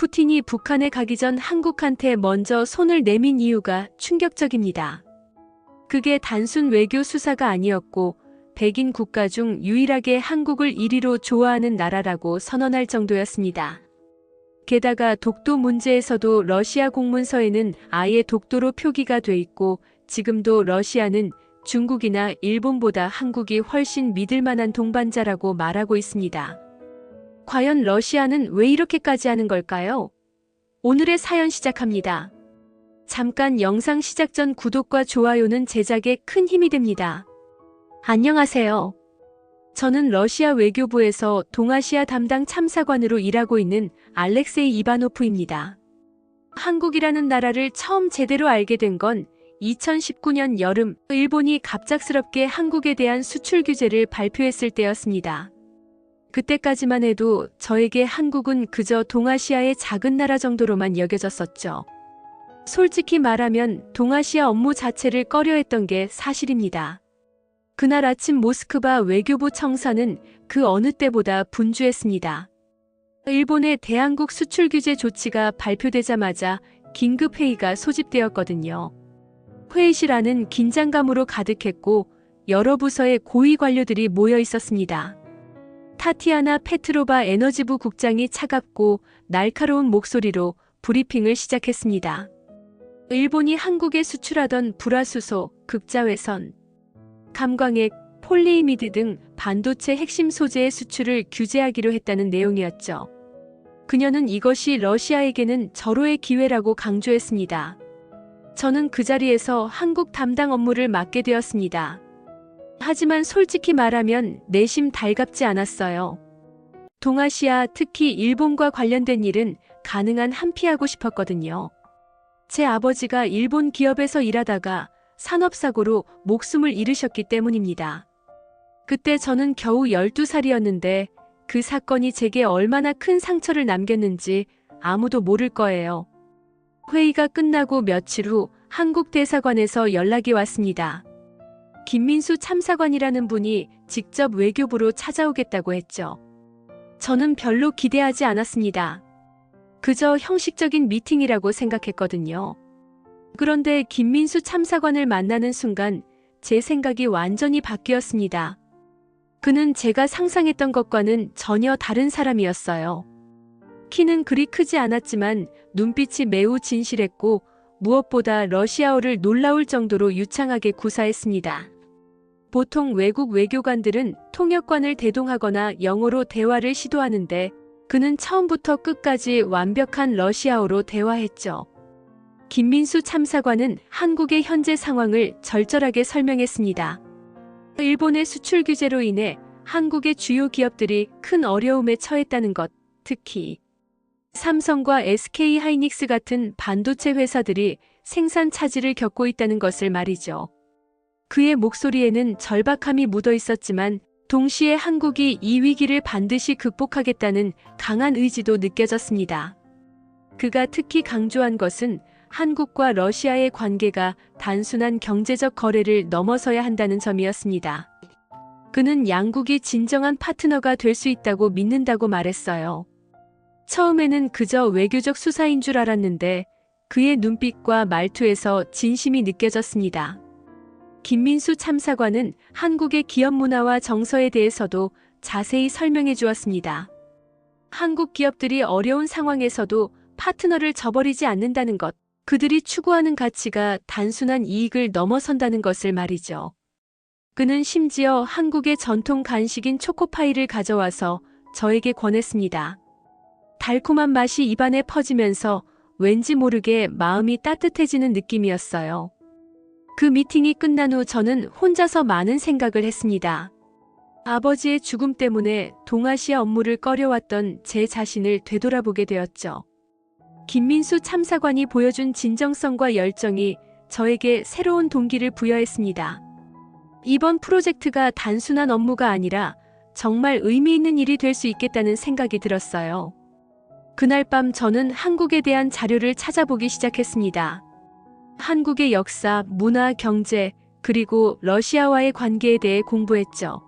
푸틴이 북한에 가기 전 한국한테 먼저 손을 내민 이유가 충격적입니다. 그게 단순 외교 수사가 아니었고 백인 국가 중 유일하게 한국을 1위로 좋아하는 나라라고 선언할 정도였습니다. 게다가 독도 문제에서도 러시아 공문서에는 아예 독도로 표기가 돼 있고 지금도 러시아는 중국이나 일본보다 한국이 훨씬 믿을 만한 동반자라고 말하고 있습니다. 과연 러시아는 왜 이렇게까지 하는 걸까요? 오늘의 사연 시작합니다. 잠깐 영상 시작 전 구독과 좋아요는 제작에 큰 힘이 됩니다. 안녕하세요. 저는 러시아 외교부에서 동아시아 담당 참사관으로 일하고 있는 알렉세이 이바노프입니다. 한국이라는 나라를 처음 제대로 알게 된 건 2019년 여름 일본이 갑작스럽게 한국에 대한 수출 규제를 발표했을 때였습니다. 그때까지만 해도 저에게 한국은 그저 동아시아의 작은 나라 정도로만 여겨졌었죠. 솔직히 말하면 동아시아 업무 자체를 꺼려했던 게 사실입니다. 그날 아침 모스크바 외교부 청사는 그 어느 때보다 분주했습니다. 일본의 대한국 수출 규제 조치가 발표되자마자 긴급 회의가 소집되었거든요. 회의실 안은 긴장감으로 가득했고 여러 부서의 고위 관료들이 모여 있었습니다. 타티아나 페트로바 에너지부 국장이 차갑고 날카로운 목소리로 브리핑을 시작했습니다. 일본이 한국에 수출하던 불화수소, 극자외선, 감광액, 폴리이미드 등 반도체 핵심 소재의 수출을 규제하기로 했다는 내용이었죠. 그녀는 이것이 러시아에게는 절호의 기회라고 강조했습니다. 저는 그 자리에서 한국 담당 업무를 맡게 되었습니다. 하지만 솔직히 말하면 내심 달갑지 않았어요. 동아시아, 특히 일본과 관련된 일은 가능한 한 피하고 싶었거든요. 제 아버지가 일본 기업에서 일하다가 산업사고로 목숨을 잃으셨기 때문입니다. 그때 저는 겨우 12살이었는데 그 사건이 제게 얼마나 큰 상처를 남겼는지 아무도 모를 거예요. 회의가 끝나고 며칠 후 한국 대사관에서 연락이 왔습니다. 김민수 참사관이라는 분이 직접 외교부로 찾아오겠다고 했죠. 저는 별로 기대하지 않았습니다. 그저 형식적인 미팅이라고 생각했거든요. 그런데 김민수 참사관을 만나는 순간 제 생각이 완전히 바뀌었습니다. 그는 제가 상상했던 것과는 전혀 다른 사람이었어요. 키는 그리 크지 않았지만 눈빛이 매우 진실했고 무엇보다 러시아어를 놀라울 정도로 유창하게 구사했습니다. 보통 외국 외교관들은 통역관을 대동하거나 영어로 대화를 시도하는데 그는 처음부터 끝까지 완벽한 러시아어로 대화했죠. 김민수 참사관은 한국의 현재 상황을 절절하게 설명했습니다. 일본의 수출 규제로 인해 한국의 주요 기업들이 큰 어려움에 처했다는 것, 특히 삼성과 SK 하이닉스 같은 반도체 회사들이 생산 차질을 겪고 있다는 것을 말이죠. 그의 목소리에는 절박함이 묻어 있었지만 동시에 한국이 이 위기를 반드시 극복하겠다는 강한 의지도 느껴졌습니다. 그가 특히 강조한 것은 한국과 러시아의 관계가 단순한 경제적 거래를 넘어서야 한다는 점이었습니다. 그는 양국이 진정한 파트너가 될 수 있다고 믿는다고 말했어요. 처음에는 그저 외교적 수사인 줄 알았는데 그의 눈빛과 말투에서 진심이 느껴졌습니다. 김민수 참사관은 한국의 기업 문화와 정서에 대해서도 자세히 설명해 주었습니다. 한국 기업들이 어려운 상황에서도 파트너를 저버리지 않는다는 것, 그들이 추구하는 가치가 단순한 이익을 넘어선다는 것을 말이죠. 그는 심지어 한국의 전통 간식인 초코파이를 가져와서 저에게 권했습니다. 달콤한 맛이 입안에 퍼지면서 왠지 모르게 마음이 따뜻해지는 느낌이었어요. 그 미팅이 끝난 후 저는 혼자서 많은 생각을 했습니다. 아버지의 죽음 때문에 동아시아 업무를 꺼려왔던 제 자신을 되돌아보게 되었죠. 김민수 참사관이 보여준 진정성과 열정이 저에게 새로운 동기를 부여했습니다. 이번 프로젝트가 단순한 업무가 아니라 정말 의미 있는 일이 될 수 있겠다는 생각이 들었어요. 그날 밤 저는 한국에 대한 자료를 찾아보기 시작했습니다. 한국의 역사, 문화, 경제, 그리고 러시아와의 관계에 대해 공부했죠.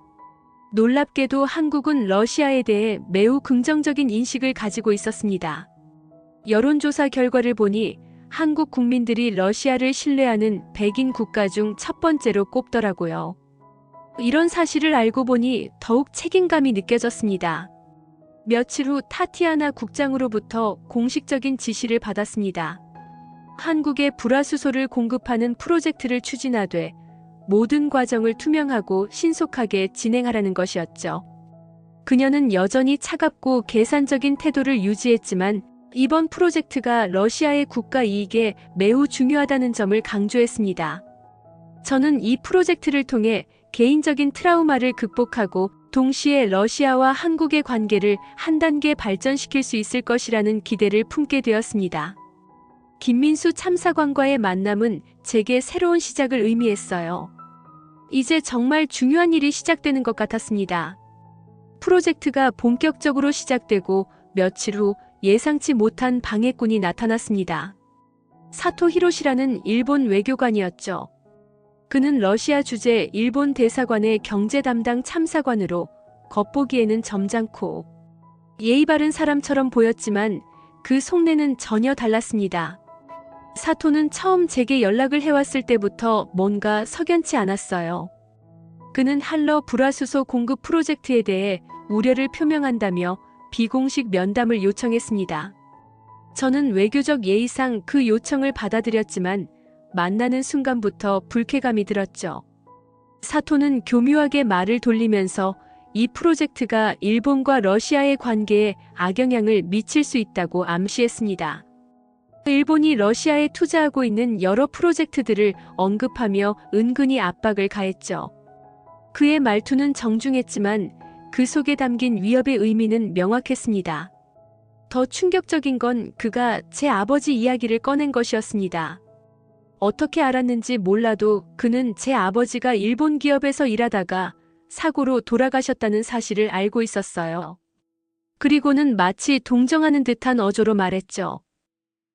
놀랍게도 한국은 러시아에 대해 매우 긍정적인 인식을 가지고 있었습니다. 여론조사 결과를 보니 한국 국민들이 러시아를 신뢰하는 백인 국가 중 첫 번째로 꼽더라고요. 이런 사실을 알고 보니 더욱 책임감이 느껴졌습니다. 며칠 후 타티아나 국장으로부터 공식적인 지시를 받았습니다. 한국에 불화수소를 공급하는 프로젝트를 추진하되 모든 과정을 투명하고 신속하게 진행하라는 것이었죠. 그녀는 여전히 차갑고 계산적인 태도를 유지했지만 이번 프로젝트가 러시아의 국가 이익에 매우 중요하다는 점을 강조했습니다. 저는 이 프로젝트를 통해 개인적인 트라우마를 극복하고 동시에 러시아와 한국의 관계를 한 단계 발전시킬 수 있을 것이라는 기대를 품게 되었습니다. 김민수 참사관과의 만남은 제게 새로운 시작을 의미했어요. 이제 정말 중요한 일이 시작되는 것 같았습니다. 프로젝트가 본격적으로 시작되고 며칠 후 예상치 못한 방해꾼이 나타났습니다. 사토 히로시라는 일본 외교관이었죠. 그는 러시아 주재 일본 대사관의 경제 담당 참사관으로 겉보기에는 점잖고 예의 바른 사람처럼 보였지만 그 속내는 전혀 달랐습니다. 사토는 처음 제게 연락을 해왔을 때부터 뭔가 석연치 않았어요. 그는 한러 불화수소 공급 프로젝트에 대해 우려를 표명한다며 비공식 면담을 요청했습니다. 저는 외교적 예의상 그 요청을 받아들였지만 만나는 순간부터 불쾌감이 들었죠. 사토는 교묘하게 말을 돌리면서 이 프로젝트가 일본과 러시아의 관계에 악영향을 미칠 수 있다고 암시했습니다. 일본이 러시아에 투자하고 있는 여러 프로젝트들을 언급하며 은근히 압박을 가했죠. 그의 말투는 정중했지만 그 속에 담긴 위협의 의미는 명확했습니다. 더 충격적인 건 그가 제 아버지 이야기를 꺼낸 것이었습니다. 어떻게 알았는지 몰라도 그는 제 아버지가 일본 기업에서 일하다가 사고로 돌아가셨다는 사실을 알고 있었어요. 그리고는 마치 동정하는 듯한 어조로 말했죠.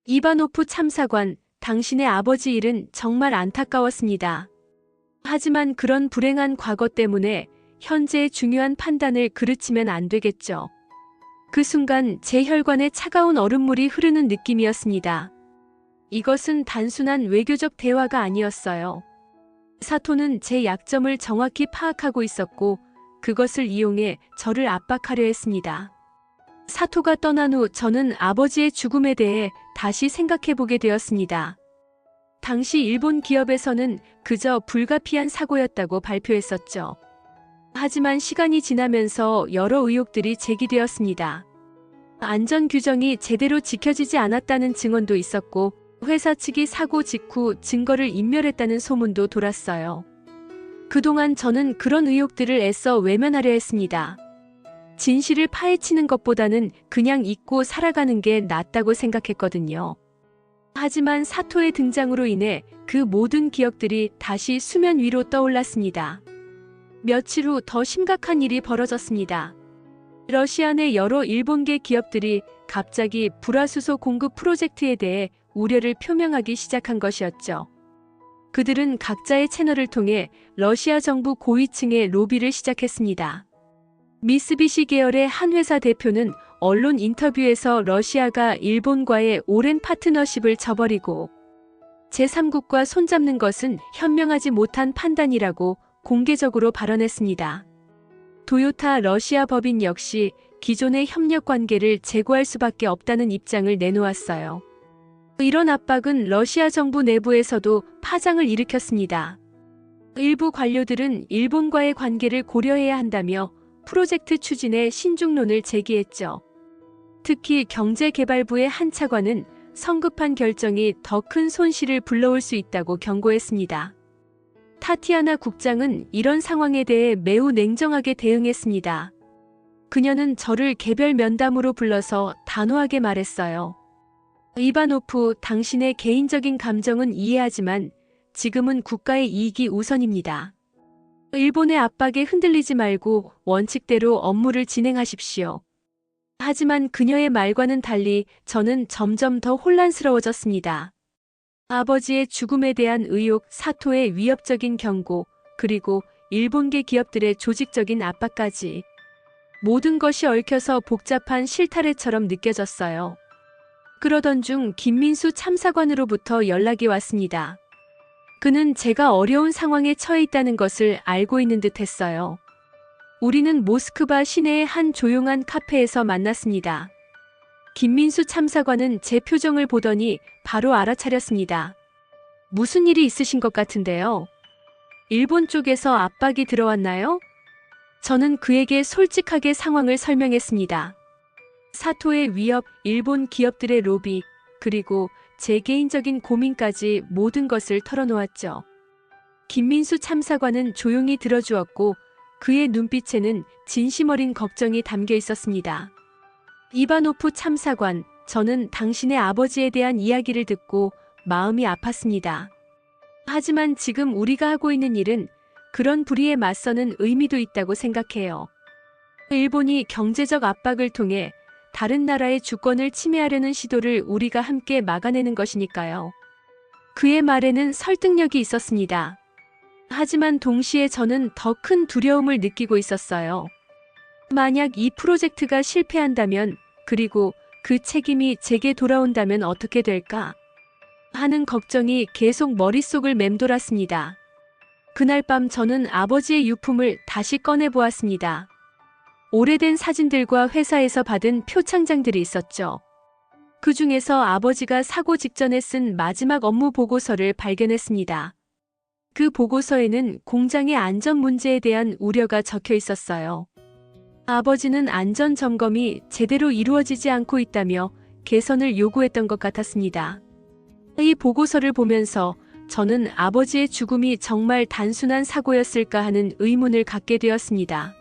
이바노프 참사관, 당신의 아버지 일은 정말 안타까웠습니다. 하지만 그런 불행한 과거 때문에 현재의 중요한 판단을 그르치면 안 되겠죠. 그 순간 제 혈관에 차가운 얼음물이 흐르는 느낌이었습니다. 이것은 단순한 외교적 대화가 아니었어요. 사토는 제 약점을 정확히 파악하고 있었고 그것을 이용해 저를 압박하려 했습니다. 사토가 떠난 후 저는 아버지의 죽음에 대해 다시 생각해보게 되었습니다. 당시 일본 기업에서는 그저 불가피한 사고였다고 발표했었죠. 하지만 시간이 지나면서 여러 의혹들이 제기되었습니다. 안전 규정이 제대로 지켜지지 않았다는 증언도 있었고 회사 측이 사고 직후 증거를 인멸했다는 소문도 돌았어요. 그동안 저는 그런 의혹들을 애써 외면하려 했습니다. 진실을 파헤치는 것보다는 그냥 잊고 살아가는 게 낫다고 생각했거든요. 하지만 사토의 등장으로 인해 그 모든 기억들이 다시 수면 위로 떠올랐습니다. 며칠 후 더 심각한 일이 벌어졌습니다. 러시아 내 여러 일본계 기업들이 갑자기 불화수소 공급 프로젝트에 대해 우려를 표명하기 시작한 것이었죠. 그들은 각자의 채널을 통해 러시아 정부 고위층의 로비를 시작했습니다. 미쓰비시 계열의 한 회사 대표는 언론 인터뷰에서 러시아가 일본과의 오랜 파트너십을 저버리고 제3국과 손잡는 것은 현명하지 못한 판단이라고 공개적으로 발언했습니다. 도요타 러시아 법인 역시 기존의 협력 관계를 재고할 수밖에 없다는 입장을 내놓았어요. 이런 압박은 러시아 정부 내부에서도 파장을 일으켰습니다. 일부 관료들은 일본과의 관계를 고려해야 한다며 프로젝트 추진에 신중론을 제기했죠. 특히 경제개발부의 한 차관은 성급한 결정이 더 큰 손실을 불러올 수 있다고 경고했습니다. 타티아나 국장은 이런 상황에 대해 매우 냉정하게 대응했습니다. 그녀는 저를 개별 면담으로 불러서 단호하게 말했어요. 이바노프, 당신의 개인적인 감정은 이해하지만 지금은 국가의 이익이 우선입니다. 일본의 압박에 흔들리지 말고 원칙대로 업무를 진행하십시오. 하지만 그녀의 말과는 달리 저는 점점 더 혼란스러워졌습니다. 아버지의 죽음에 대한 의혹, 사토의 위협적인 경고, 그리고 일본계 기업들의 조직적인 압박까지 모든 것이 얽혀서 복잡한 실타래처럼 느껴졌어요. 그러던 중 김민수 참사관으로부터 연락이 왔습니다. 그는 제가 어려운 상황에 처해 있다는 것을 알고 있는 듯 했어요. 우리는 모스크바 시내의 한 조용한 카페에서 만났습니다. 김민수 참사관은 제 표정을 보더니 바로 알아차렸습니다. 무슨 일이 있으신 것 같은데요? 일본 쪽에서 압박이 들어왔나요? 저는 그에게 솔직하게 상황을 설명했습니다. 사토의 위협, 일본 기업들의 로비, 그리고 제 개인적인 고민까지 모든 것을 털어놓았죠. 김민수 참사관은 조용히 들어주었고 그의 눈빛에는 진심 어린 걱정이 담겨 있었습니다. 이바노프 참사관, 저는 당신의 아버지에 대한 이야기를 듣고 마음이 아팠습니다. 하지만 지금 우리가 하고 있는 일은 그런 불의에 맞서는 의미도 있다고 생각해요. 일본이 경제적 압박을 통해 다른 나라의 주권을 침해하려는 시도를 우리가 함께 막아내는 것이니까요. 그의 말에는 설득력이 있었습니다. 하지만 동시에 저는 더 큰 두려움을 느끼고 있었어요. 만약 이 프로젝트가 실패한다면, 그리고 그 책임이 제게 돌아온다면 어떻게 될까? 하는 걱정이 계속 머릿속을 맴돌았습니다. 그날 밤 저는 아버지의 유품을 다시 꺼내보았습니다. 오래된 사진들과 회사에서 받은 표창장들이 있었죠. 그 중에서 아버지가 사고 직전에 쓴 마지막 업무 보고서를 발견했습니다. 그 보고서에는 공장의 안전 문제에 대한 우려가 적혀 있었어요. 아버지는 안전 점검이 제대로 이루어지지 않고 있다며 개선을 요구했던 것 같았습니다. 이 보고서를 보면서 저는 아버지의 죽음이 정말 단순한 사고였을까 하는 의문을 갖게 되었습니다.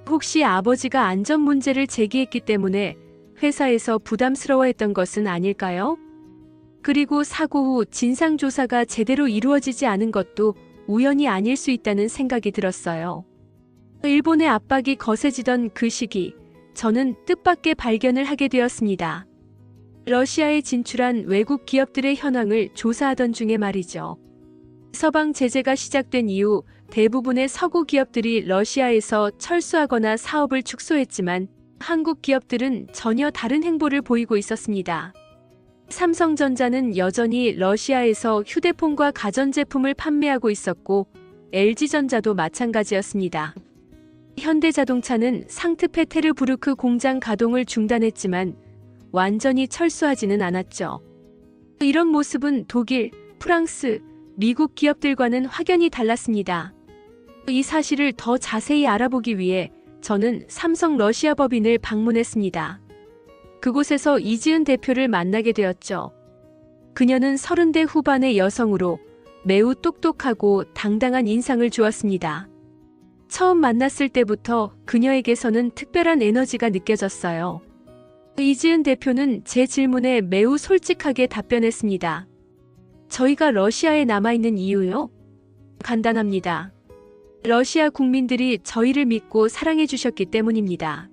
혹시 아버지가 안전 문제를 제기했기 때문에 회사에서 부담스러워했던 것은 아닐까요? 그리고 사고 후 진상조사가 제대로 이루어지지 않은 것도 우연이 아닐 수 있다는 생각이 들었어요. 일본의 압박이 거세지던 그 시기, 저는 뜻밖의 발견을 하게 되었습니다. 러시아에 진출한 외국 기업들의 현황을 조사하던 중에 말이죠. 서방 제재가 시작된 이후 대부분의 서구 기업들이 러시아에서 철수하거나 사업을 축소했지만 한국 기업들은 전혀 다른 행보를 보이고 있었습니다. 삼성전자는 여전히 러시아에서 휴대폰과 가전제품을 판매하고 있었고 LG전자도 마찬가지였습니다. 현대자동차는 상트페테르부르크 공장 가동을 중단했지만 완전히 철수하지는 않았죠. 이런 모습은 독일, 프랑스, 미국 기업들과는 확연히 달랐습니다. 이 사실을 더 자세히 알아보기 위해 저는 삼성 러시아 법인을 방문했습니다. 그곳에서 이지은 대표를 만나게 되었죠. 그녀는 30대 후반의 여성으로 매우 똑똑하고 당당한 인상을 주었습니다. 처음 만났을 때부터 그녀에게서는 특별한 에너지가 느껴졌어요. 이지은 대표는 제 질문에 매우 솔직하게 답변했습니다. 저희가 러시아에 남아있는 이유요? 간단합니다. 러시아 국민들이 저희를 믿고 사랑해 주셨기 때문입니다.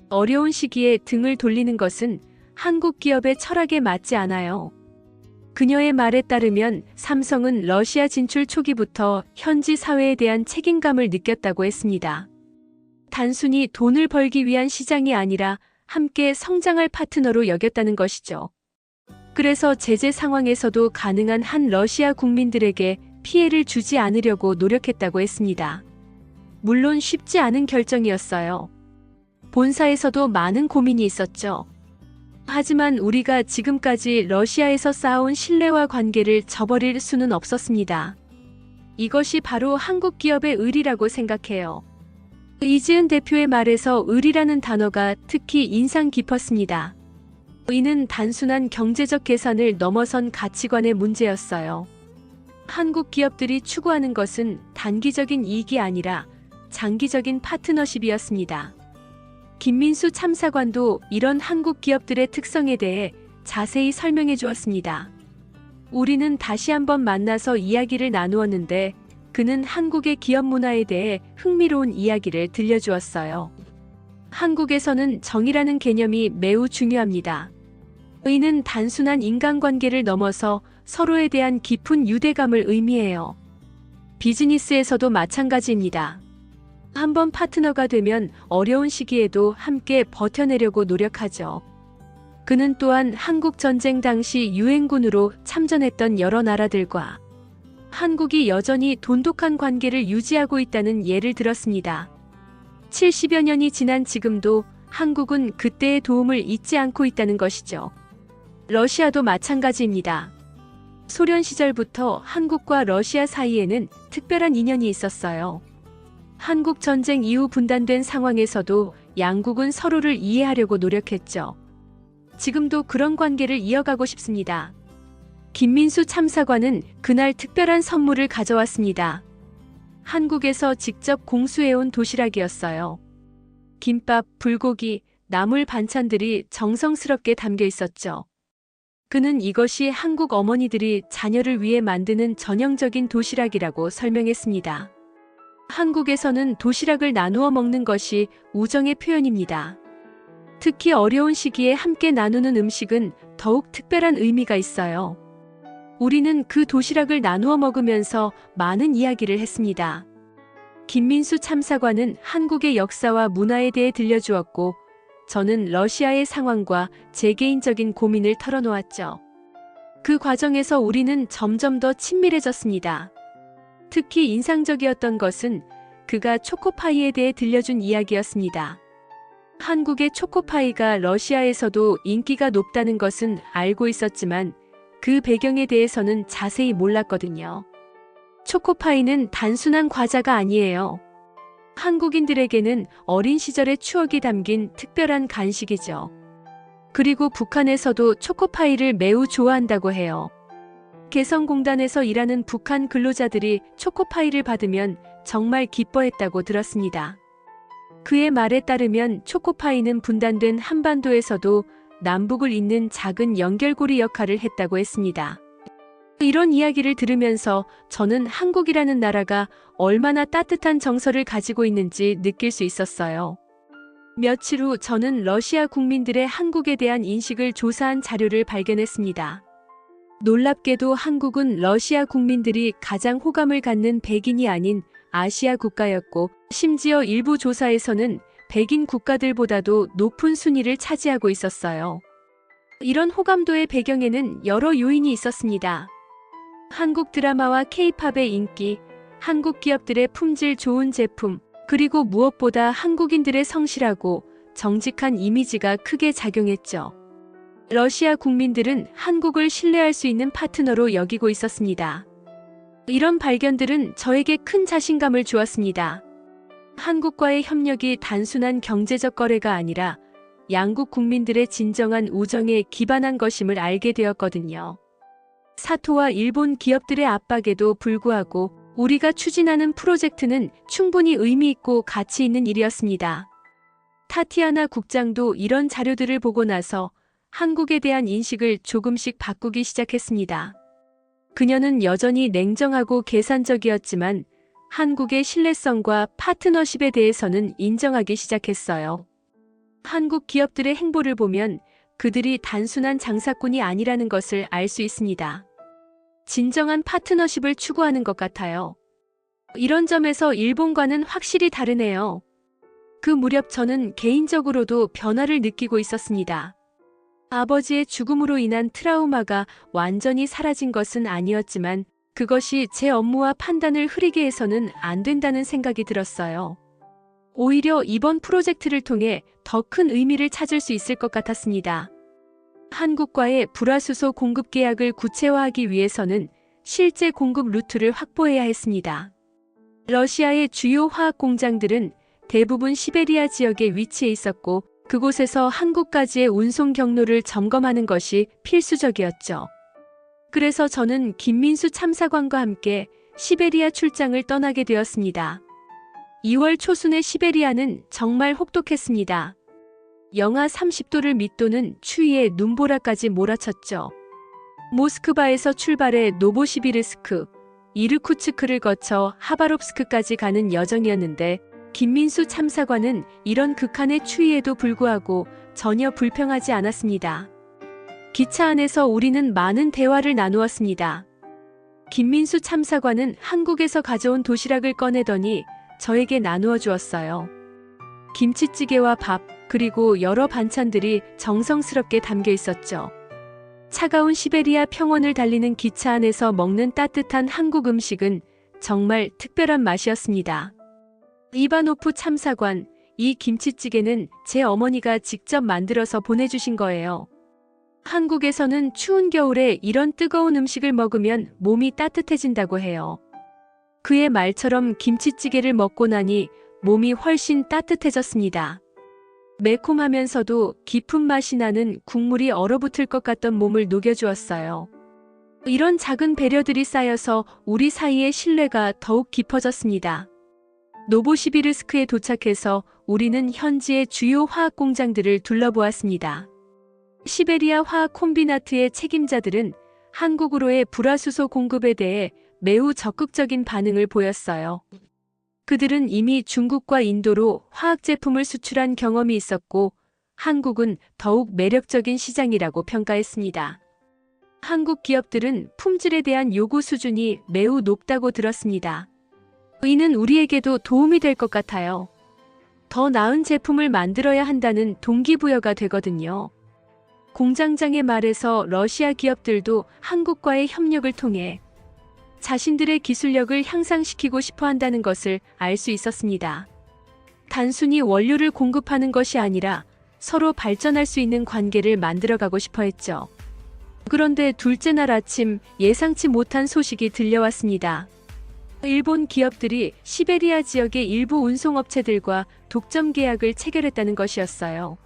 어려운 시기에 등을 돌리는 것은 한국 기업의 철학에 맞지 않아요. 그녀의 말에 따르면 삼성은 러시아 진출 초기부터 현지 사회에 대한 책임감을 느꼈다고 했습니다. 단순히 돈을 벌기 위한 시장이 아니라 함께 성장할 파트너로 여겼다는 것이죠. 그래서 제재 상황에서도 가능한 한 러시아 국민들에게 피해를 주지 않으려고 노력했다고 했습니다. 물론 쉽지 않은 결정이었어요. 본사에서도 많은 고민이 있었죠. 하지만 우리가 지금까지 러시아에서 쌓아온 신뢰와 관계를 저버릴 수는 없었습니다. 이것이 바로 한국 기업의 의리라고 생각해요. 이지은 대표의 말에서 의리라는 단어가 특히 인상 깊었습니다. 의는 단순한 경제적 계산을 넘어선 가치관의 문제였어요. 한국 기업들이 추구하는 것은 단기적인 이익이 아니라 장기적인 파트너십이었습니다. 김민수 참사관도 이런 한국 기업들의 특성에 대해 자세히 설명해 주었습니다. 우리는 다시 한번 만나서 이야기를 나누었는데 그는 한국의 기업 문화에 대해 흥미로운 이야기를 들려주었어요. 한국에서는 정의라는 개념이 매우 중요합니다. 의는 단순한 인간관계를 넘어서 서로에 대한 깊은 유대감을 의미해요. 비즈니스에서도 마찬가지입니다. 한번 파트너가 되면 어려운 시기에도 함께 버텨내려고 노력하죠. 그는 또한 한국 전쟁 당시 유엔군으로 참전했던 여러 나라들과 한국이 여전히 돈독한 관계를 유지하고 있다는 예를 들었습니다. 70여 년이 지난 지금도 한국은 그때의 도움을 잊지 않고 있다는 것이죠. 러시아도 마찬가지입니다. 소련 시절부터 한국과 러시아 사이에는 특별한 인연이 있었어요. 한국 전쟁 이후 분단된 상황에서도 양국은 서로를 이해하려고 노력했죠. 지금도 그런 관계를 이어가고 싶습니다. 김민수 참사관은 그날 특별한 선물을 가져왔습니다. 한국에서 직접 공수해온 도시락이었어요. 김밥, 불고기, 나물 반찬들이 정성스럽게 담겨 있었죠. 그는 이것이 한국 어머니들이 자녀를 위해 만드는 전형적인 도시락이라고 설명했습니다. 한국에서는 도시락을 나누어 먹는 것이 우정의 표현입니다. 특히 어려운 시기에 함께 나누는 음식은 더욱 특별한 의미가 있어요. 우리는 그 도시락을 나누어 먹으면서 많은 이야기를 했습니다. 김민수 참사관은 한국의 역사와 문화에 대해 들려주었고, 저는 러시아의 상황과 제 개인적인 고민을 털어놓았죠. 그 과정에서 우리는 점점 더 친밀해졌습니다. 특히 인상적이었던 것은 그가 초코파이에 대해 들려준 이야기였습니다. 한국의 초코파이가 러시아에서도 인기가 높다는 것은 알고 있었지만 그 배경에 대해서는 자세히 몰랐거든요. 초코파이는 단순한 과자가 아니에요. 한국인들에게는 어린 시절의 추억이 담긴 특별한 간식이죠. 그리고 북한에서도 초코파이를 매우 좋아한다고 해요. 개성공단에서 일하는 북한 근로자들이 초코파이를 받으면 정말 기뻐했다고 들었습니다. 그의 말에 따르면 초코파이는 분단된 한반도에서도 남북을 잇는 작은 연결고리 역할을 했다고 했습니다. 이런 이야기를 들으면서 저는 한국이라는 나라가 얼마나 따뜻한 정서를 가지고 있는지 느낄 수 있었어요. 며칠 후 저는 러시아 국민들의 한국에 대한 인식을 조사한 자료를 발견했습니다. 놀랍게도 한국은 러시아 국민들이 가장 호감을 갖는 백인이 아닌 아시아 국가였고, 심지어 일부 조사에서는 백인 국가들보다도 높은 순위를 차지하고 있었어요. 이런 호감도의 배경에는 여러 요인이 있었습니다. 한국 드라마와 K-팝의 인기, 한국 기업들의 품질 좋은 제품, 그리고 무엇보다 한국인들의 성실하고 정직한 이미지가 크게 작용했죠. 러시아 국민들은 한국을 신뢰할 수 있는 파트너로 여기고 있었습니다. 이런 발견들은 저에게 큰 자신감을 주었습니다. 한국과의 협력이 단순한 경제적 거래가 아니라 양국 국민들의 진정한 우정에 기반한 것임을 알게 되었거든요. 사토와 일본 기업들의 압박에도 불구하고 우리가 추진하는 프로젝트는 충분히 의미 있고 가치 있는 일이었습니다. 타티아나 국장도 이런 자료들을 보고 나서 한국에 대한 인식을 조금씩 바꾸기 시작했습니다. 그녀는 여전히 냉정하고 계산적이었지만 한국의 신뢰성과 파트너십에 대해서는 인정하기 시작했어요. 한국 기업들의 행보를 보면 그들이 단순한 장사꾼이 아니라는 것을 알 수 있습니다. 진정한 파트너십을 추구하는 것 같아요. 이런 점에서 일본과는 확실히 다르네요. 그 무렵 저는 개인적으로도 변화를 느끼고 있었습니다. 아버지의 죽음으로 인한 트라우마가 완전히 사라진 것은 아니었지만 그것이 제 업무와 판단을 흐리게 해서는 안 된다는 생각이 들었어요. 오히려 이번 프로젝트를 통해 더 큰 의미를 찾을 수 있을 것 같았습니다. 한국과의 불화수소 공급 계약을 구체화하기 위해서는 실제 공급 루트를 확보해야 했습니다. 러시아의 주요 화학 공장들은 대부분 시베리아 지역에 위치해 있었고 그곳에서 한국까지의 운송 경로를 점검하는 것이 필수적이었죠. 그래서 저는 김민수 참사관과 함께 시베리아 출장을 떠나게 되었습니다. 2월 초순의 시베리아는 정말 혹독했습니다. 영하 30도를 밑도는 추위에 눈보라까지 몰아쳤죠. 모스크바에서 출발해 노보시비르스크, 이르쿠츠크를 거쳐 하바롭스크까지 가는 여정이었는데 김민수 참사관은 이런 극한의 추위에도 불구하고 전혀 불평하지 않았습니다. 기차 안에서 우리는 많은 대화를 나누었습니다. 김민수 참사관은 한국에서 가져온 도시락을 꺼내더니 저에게 나누어 주었어요. 김치찌개와 밥, 그리고 여러 반찬들이 정성스럽게 담겨 있었죠. 차가운 시베리아 평원을 달리는 기차 안에서 먹는 따뜻한 한국 음식은 정말 특별한 맛이었습니다. 이바노프 참사관, 이 김치찌개는 제 어머니가 직접 만들어서 보내주신 거예요. 한국에서는 추운 겨울에 이런 뜨거운 음식을 먹으면 몸이 따뜻해진다고 해요. 그의 말처럼 김치찌개를 먹고 나니 몸이 훨씬 따뜻해졌습니다. 매콤하면서도 깊은 맛이 나는 국물이 얼어붙을 것 같던 몸을 녹여주었어요. 이런 작은 배려들이 쌓여서 우리 사이의 신뢰가 더욱 깊어졌습니다. 노보시비르스크에 도착해서 우리는 현지의 주요 화학 공장들을 둘러보았습니다. 시베리아 화학 콤비나트의 책임자들은 한국으로의 불화수소 공급에 대해 매우 적극적인 반응을 보였어요. 그들은 이미 중국과 인도로 화학 제품을 수출한 경험이 있었고 한국은 더욱 매력적인 시장이라고 평가했습니다. 한국 기업들은 품질에 대한 요구 수준이 매우 높다고 들었습니다. 이는 우리에게도 도움이 될 것 같아요. 더 나은 제품을 만들어야 한다는 동기부여가 되거든요. 공장장의 말에서 러시아 기업들도 한국과의 협력을 통해 자신들의 기술력을 향상시키고 싶어 한다는 것을 알 수 있었습니다. 단순히 원료를 공급하는 것이 아니라 서로 발전할 수 있는 관계를 만들어가고 싶어 했죠. 그런데 둘째 날 아침 예상치 못한 소식이 들려왔습니다. 일본 기업들이 시베리아 지역의 일부 운송업체들과 독점 계약을 체결했다는 것이었어요.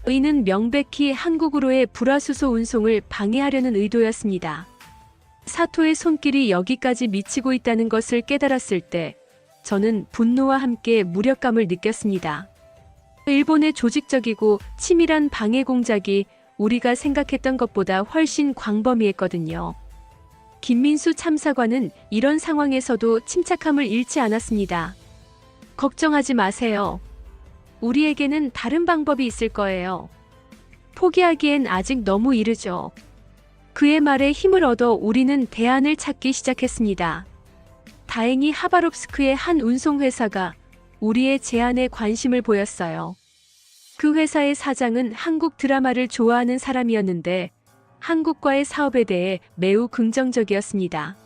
이는 명백히 한국으로의 불화수소 운송을 방해하려는 의도였습니다. 사토의 손길이 여기까지 미치고 있다는 것을 깨달았을 때 저는 분노와 함께 무력감을 느꼈습니다. 일본의 조직적이고 치밀한 방해 공작이 우리가 생각했던 것보다 훨씬 광범위했거든요. 김민수 참사관은 이런 상황에서도 침착함을 잃지 않았습니다. 걱정하지 마세요. 우리에게는 다른 방법이 있을 거예요. 포기하기엔 아직 너무 이르죠. 그의 말에 힘을 얻어 우리는 대안을 찾기 시작했습니다. 다행히 하바롭스크의 한 운송회사가 우리의 제안에 관심을 보였어요. 그 회사의 사장은 한국 드라마를 좋아하는 사람이었는데 한국과의 사업에 대해 매우 긍정적이었습니다.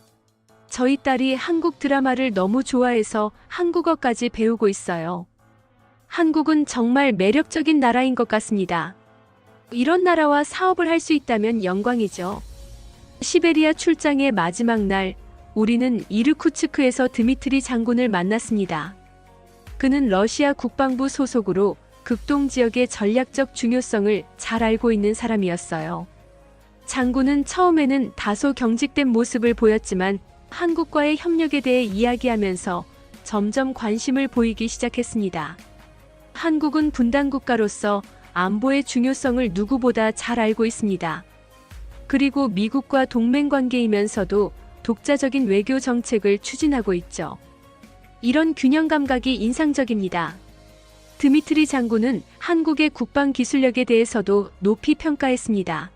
저희 딸이 한국 드라마를 너무 좋아해서 한국어까지 배우고 있어요. 한국은 정말 매력적인 나라인 것 같습니다. 이런 나라와 사업을 할 수 있다면 영광이죠. 시베리아 출장의 마지막 날, 우리는 이르쿠츠크에서 드미트리 장군을 만났습니다. 그는 러시아 국방부 소속으로 극동 지역의 전략적 중요성을 잘 알고 있는 사람이었어요. 장군은 처음에는 다소 경직된 모습을 보였지만 한국과의 협력에 대해 이야기하면서 점점 관심을 보이기 시작했습니다. 한국은 분단 국가로서 안보의 중요성을 누구보다 잘 알고 있습니다. 그리고 미국과 동맹 관계이면서도 독자적인 외교 정책을 추진하고 있죠. 이런 균형 감각이 인상적입니다. 드미트리 장군은 한국의 국방 기술력에 대해서도 높이 평가했습니다.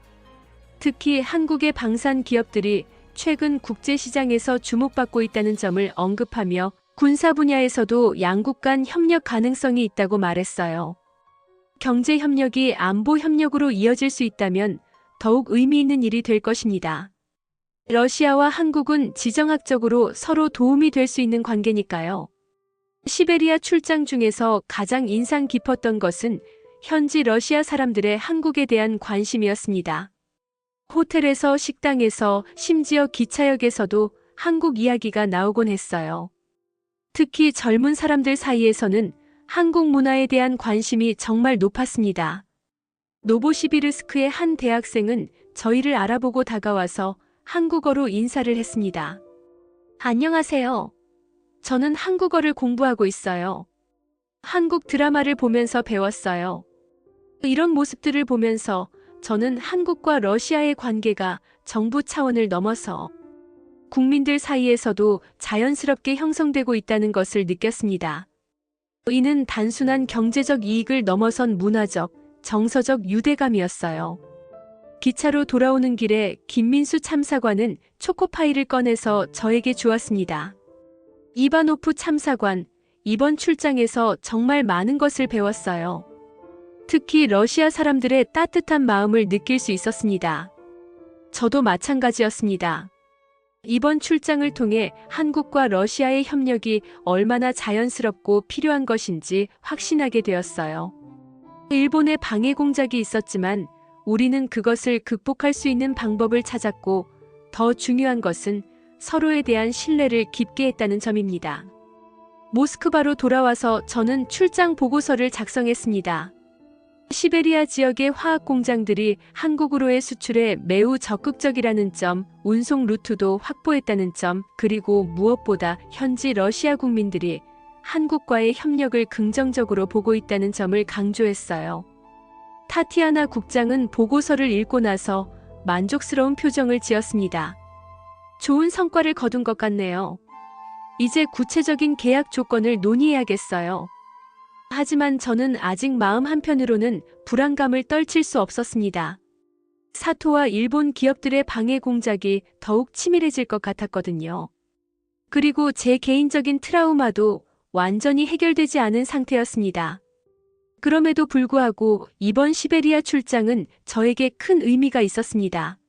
특히 한국의 방산 기업들이 최근 국제시장에서 주목받고 있다는 점을 언급하며 군사 분야에서도 양국 간 협력 가능성이 있다고 말했어요. 경제 협력이 안보 협력으로 이어질 수 있다면 더욱 의미 있는 일이 될 것입니다. 러시아와 한국은 지정학적으로 서로 도움이 될 수 있는 관계니까요. 시베리아 출장 중에서 가장 인상 깊었던 것은 현지 러시아 사람들의 한국에 대한 관심이었습니다. 호텔에서 식당에서 심지어 기차역에서도 한국 이야기가 나오곤 했어요. 특히 젊은 사람들 사이에서는 한국 문화에 대한 관심이 정말 높았습니다. 노보시비르스크의 한 대학생은 저희를 알아보고 다가와서 한국어로 인사를 했습니다. 안녕하세요. 저는 한국어를 공부하고 있어요. 한국 드라마를 보면서 배웠어요. 이런 모습들을 보면서 저는 한국과 러시아의 관계가 정부 차원을 넘어서 국민들 사이에서도 자연스럽게 형성되고 있다는 것을 느꼈습니다. 이는 단순한 경제적 이익을 넘어선 문화적, 정서적 유대감이었어요. 기차로 돌아오는 길에 김민수 참사관은 초코파이를 꺼내서 저에게 주었습니다. 이바노프 참사관, 이번 출장에서 정말 많은 것을 배웠어요. 특히 러시아 사람들의 따뜻한 마음을 느낄 수 있었습니다. 저도 마찬가지였습니다. 이번 출장을 통해 한국과 러시아의 협력이 얼마나 자연스럽고 필요한 것인지 확신하게 되었어요. 일본에 방해 공작이 있었지만 우리는 그것을 극복할 수 있는 방법을 찾았고, 더 중요한 것은 서로에 대한 신뢰를 깊게 했다는 점입니다. 모스크바로 돌아와서 저는 출장 보고서를 작성했습니다. 시베리아 지역의 화학 공장들이 한국으로의 수출에 매우 적극적이라는 점, 운송 루트도 확보했다는 점, 그리고 무엇보다 현지 러시아 국민들이 한국과의 협력을 긍정적으로 보고 있다는 점을 강조했어요. 타티아나 국장은 보고서를 읽고 나서 만족스러운 표정을 지었습니다. 좋은 성과를 거둔 것 같네요. 이제 구체적인 계약 조건을 논의해야겠어요. 하지만 저는 아직 마음 한편으로는 불안감을 떨칠 수 없었습니다. 사토와 일본 기업들의 방해 공작이 더욱 치밀해질 것 같았거든요. 그리고 제 개인적인 트라우마도 완전히 해결되지 않은 상태였습니다. 그럼에도 불구하고 이번 시베리아 출장은 저에게 큰 의미가 있었습니다.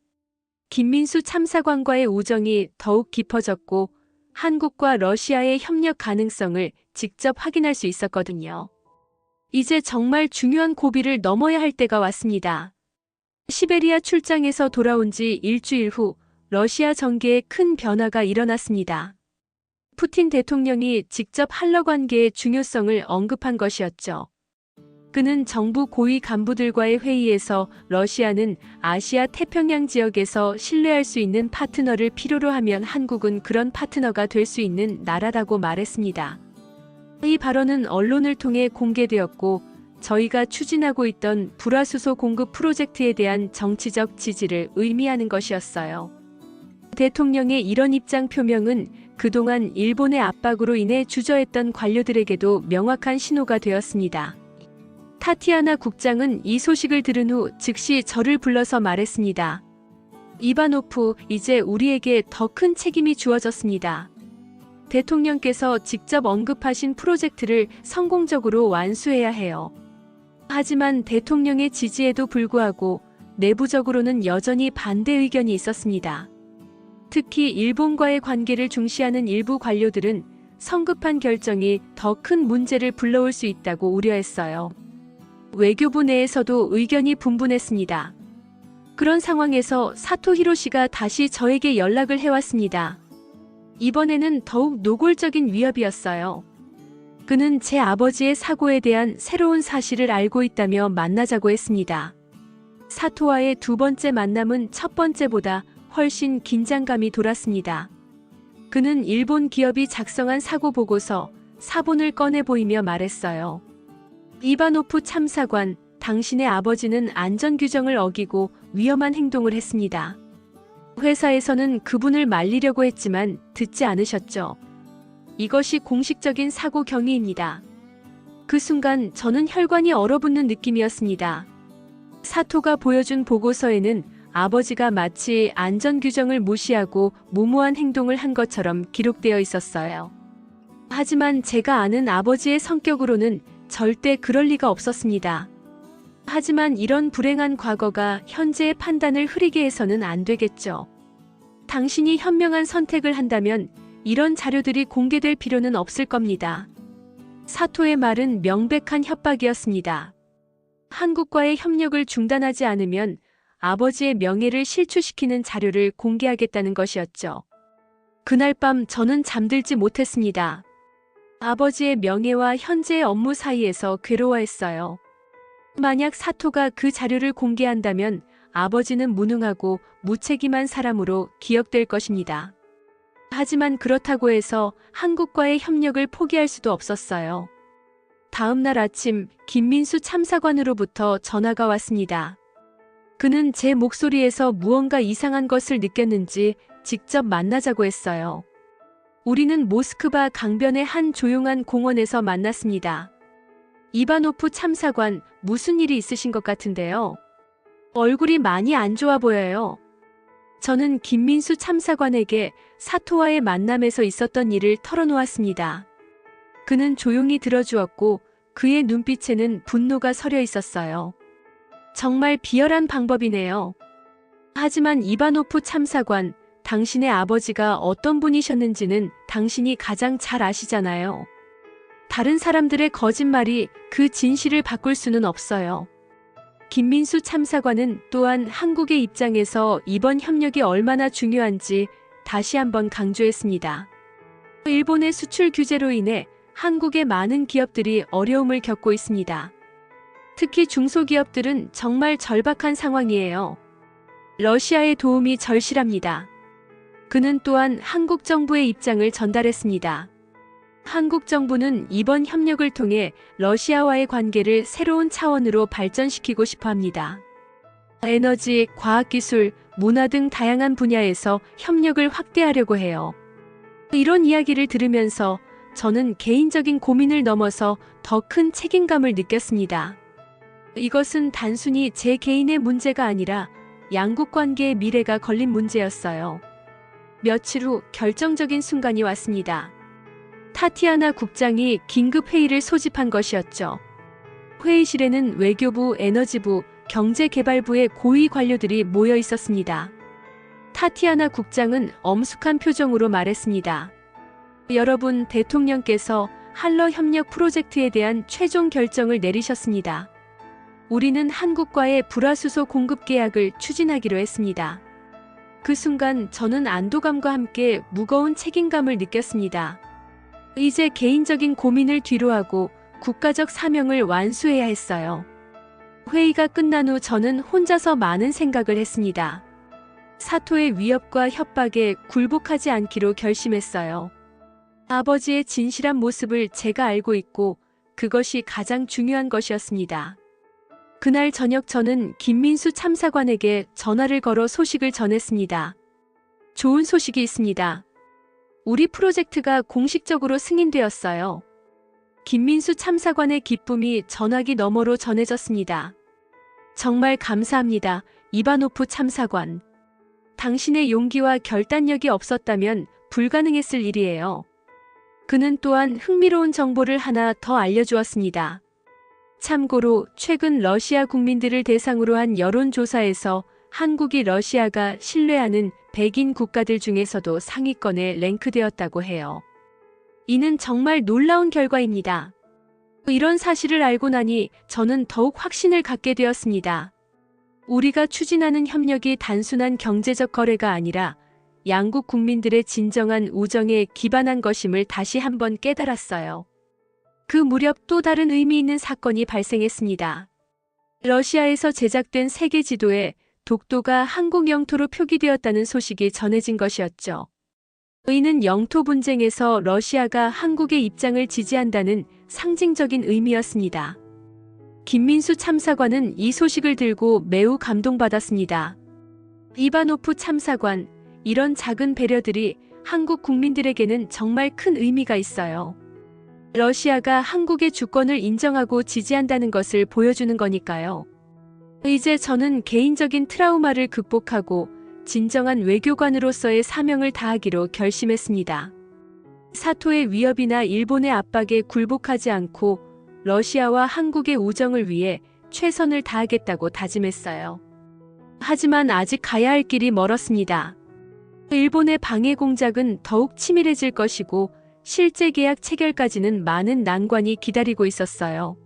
김민수 참사관과의 우정이 더욱 깊어졌고, 한국과 러시아의 협력 가능성을 직접 확인할 수 있었거든요. 이제 정말 중요한 고비를 넘어야 할 때가 왔습니다. 시베리아 출장에서 돌아온 지 일주일 후 러시아 정계에 큰 변화가 일어났습니다. 푸틴 대통령이 직접 한러 관계의 중요성을 언급한 것이었죠. 그는 정부 고위 간부들과의 회의에서 러시아는 아시아 태평양 지역에서 신뢰할 수 있는 파트너를 필요로 하면 한국은 그런 파트너가 될 수 있는 나라라고 말했습니다. 이 발언은 언론을 통해 공개되었고, 저희가 추진하고 있던 불화수소 공급 프로젝트에 대한 정치적 지지를 의미하는 것이었어요. 대통령의 이런 입장 표명은 그동안 일본의 압박으로 인해 주저했던 관료들에게도 명확한 신호가 되었습니다. 타티아나 국장은 이 소식을 들은 후 즉시 저를 불러서 말했습니다. 이바노프, 이제 우리에게 더 큰 책임이 주어졌습니다. 대통령께서 직접 언급하신 프로젝트를 성공적으로 완수해야 해요. 하지만 대통령의 지지에도 불구하고 내부적으로는 여전히 반대 의견이 있었습니다. 특히 일본과의 관계를 중시하는 일부 관료들은 성급한 결정이 더 큰 문제를 불러올 수 있다고 우려했어요. 외교부 내에서도 의견이 분분했습니다. 그런 상황에서 사토 히로시가 다시 저에게 연락을 해왔습니다. 이번에는 더욱 노골적인 위협이었어요. 그는 제 아버지의 사고에 대한 새로운 사실을 알고 있다며 만나자고 했습니다. 사토와의 두 번째 만남은 첫 번째보다 훨씬 긴장감이 돌았습니다. 그는 일본 기업이 작성한 사고 보고서 사본을 꺼내 보이며 말했어요. 이바노프 참사관, 당신의 아버지는 안전규정을 어기고 위험한 행동을 했습니다. 회사에서는 그분을 말리려고 했지만 듣지 않으셨죠. 이것이 공식적인 사고 경위입니다. 그 순간 저는 혈관이 얼어붙는 느낌이었습니다. 사토가 보여준 보고서에는 아버지가 마치 안전규정을 무시하고 무모한 행동을 한 것처럼 기록되어 있었어요. 하지만 제가 아는 아버지의 성격으로는 절대 그럴 리가 없었습니다. 하지만 이런 불행한 과거가 현재의 판단을 흐리게 해서는 안 되겠죠. 당신이 현명한 선택을 한다면 이런 자료들이 공개될 필요는 없을 겁니다. 사토의 말은 명백한 협박이었습니다. 한국과의 협력을 중단하지 않으면 아버지의 명예를 실추시키는 자료를 공개하겠다는 것이었죠. 그날 밤 저는 잠들지 못했습니다. 아버지의 명예와 현재의 업무 사이에서 괴로워했어요. 만약 사토가 그 자료를 공개한다면 아버지는 무능하고 무책임한 사람으로 기억될 것입니다. 하지만 그렇다고 해서 한국과의 협력을 포기할 수도 없었어요. 다음 날 아침 김민수 참사관으로부터 전화가 왔습니다. 그는 제 목소리에서 무언가 이상한 것을 느꼈는지 직접 만나자고 했어요. 우리는 모스크바 강변의 한 조용한 공원에서 만났습니다. 이바노프 참사관, 무슨 일이 있으신 것 같은데요? 얼굴이 많이 안 좋아 보여요. 저는 김민수 참사관에게 사토와의 만남에서 있었던 일을 털어놓았습니다. 그는 조용히 들어주었고 그의 눈빛에는 분노가 서려 있었어요. 정말 비열한 방법이네요. 하지만 이바노프 참사관, 당신의 아버지가 어떤 분이셨는지는 당신이 가장 잘 아시잖아요. 다른 사람들의 거짓말이 그 진실을 바꿀 수는 없어요. 김민수 참사관은 또한 한국의 입장에서 이번 협력이 얼마나 중요한지 다시 한번 강조했습니다. 일본의 수출 규제로 인해 한국의 많은 기업들이 어려움을 겪고 있습니다. 특히 중소기업들은 정말 절박한 상황이에요. 러시아의 도움이 절실합니다. 그는 또한 한국 정부의 입장을 전달했습니다. 한국 정부는 이번 협력을 통해 러시아와의 관계를 새로운 차원으로 발전시키고 싶어 합니다. 에너지, 과학기술, 문화 등 다양한 분야에서 협력을 확대하려고 해요. 이런 이야기를 들으면서 저는 개인적인 고민을 넘어서 더 큰 책임감을 느꼈습니다. 이것은 단순히 제 개인의 문제가 아니라 양국 관계의 미래가 걸린 문제였어요. 며칠 후 결정적인 순간이 왔습니다. 타티아나 국장이 긴급 회의를 소집한 것이었죠. 회의실에는 외교부, 에너지부, 경제개발부의 고위 관료들이 모여 있었습니다. 타티아나 국장은 엄숙한 표정으로 말했습니다. 여러분, 대통령께서 한러 협력 프로젝트에 대한 최종 결정을 내리셨습니다. 우리는 한국과의 불화수소 공급 계약을 추진하기로 했습니다. 그 순간 저는 안도감과 함께 무거운 책임감을 느꼈습니다. 이제 개인적인 고민을 뒤로하고 국가적 사명을 완수해야 했어요. 회의가 끝난 후 저는 혼자서 많은 생각을 했습니다. 사토의 위협과 협박에 굴복하지 않기로 결심했어요. 아버지의 진실한 모습을 제가 알고 있고 그것이 가장 중요한 것이었습니다. 그날 저녁 저는 김민수 참사관에게 전화를 걸어 소식을 전했습니다. 좋은 소식이 있습니다. 우리 프로젝트가 공식적으로 승인되었어요. 김민수 참사관의 기쁨이 전화기 너머로 전해졌습니다. 정말 감사합니다, 이바노프 참사관. 당신의 용기와 결단력이 없었다면 불가능했을 일이에요. 그는 또한 흥미로운 정보를 하나 더 알려주었습니다. 참고로 최근 러시아 국민들을 대상으로 한 여론조사에서 한국이 러시아가 신뢰하는 백인 국가들 중에서도 상위권에 랭크되었다고 해요. 이는 정말 놀라운 결과입니다. 이런 사실을 알고 나니 저는 더욱 확신을 갖게 되었습니다. 우리가 추진하는 협력이 단순한 경제적 거래가 아니라 양국 국민들의 진정한 우정에 기반한 것임을 다시 한번 깨달았어요. 그 무렵 또 다른 의미 있는 사건이 발생했습니다. 러시아에서 제작된 세계 지도에 독도가 한국 영토로 표기되었다는 소식이 전해진 것이었죠. 이는 영토 분쟁에서 러시아가 한국의 입장을 지지한다는 상징적인 의미였습니다. 김민수 참사관은 이 소식을 들고 매우 감동받았습니다. 이바노프 참사관, 이런 작은 배려들이 한국 국민들에게는 정말 큰 의미가 있어요. 러시아가 한국의 주권을 인정하고 지지한다는 것을 보여주는 거니까요. 이제 저는 개인적인 트라우마를 극복하고 진정한 외교관으로서의 사명을 다하기로 결심했습니다. 사토의 위협이나 일본의 압박에 굴복하지 않고 러시아와 한국의 우정을 위해 최선을 다하겠다고 다짐했어요. 하지만 아직 가야 할 길이 멀었습니다. 일본의 방해 공작은 더욱 치밀해질 것이고 실제 계약 체결까지는 많은 난관이 기다리고 있었어요.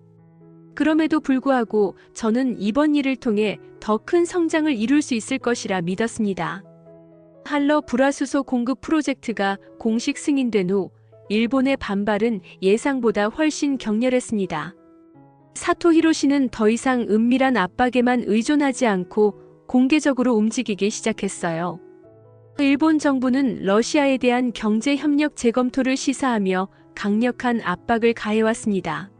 그럼에도 불구하고 저는 이번 일을 통해 더 큰 성장을 이룰 수 있을 것이라 믿었습니다. 한러 불화수소 공급 프로젝트가 공식 승인된 후 일본의 반발은 예상보다 훨씬 격렬했습니다. 사토 히로시는 더 이상 은밀한 압박에만 의존하지 않고 공개적으로 움직이기 시작했어요. 일본 정부는 러시아에 대한 경제 협력 재검토를 시사하며 강력한 압박을 가해왔습니다.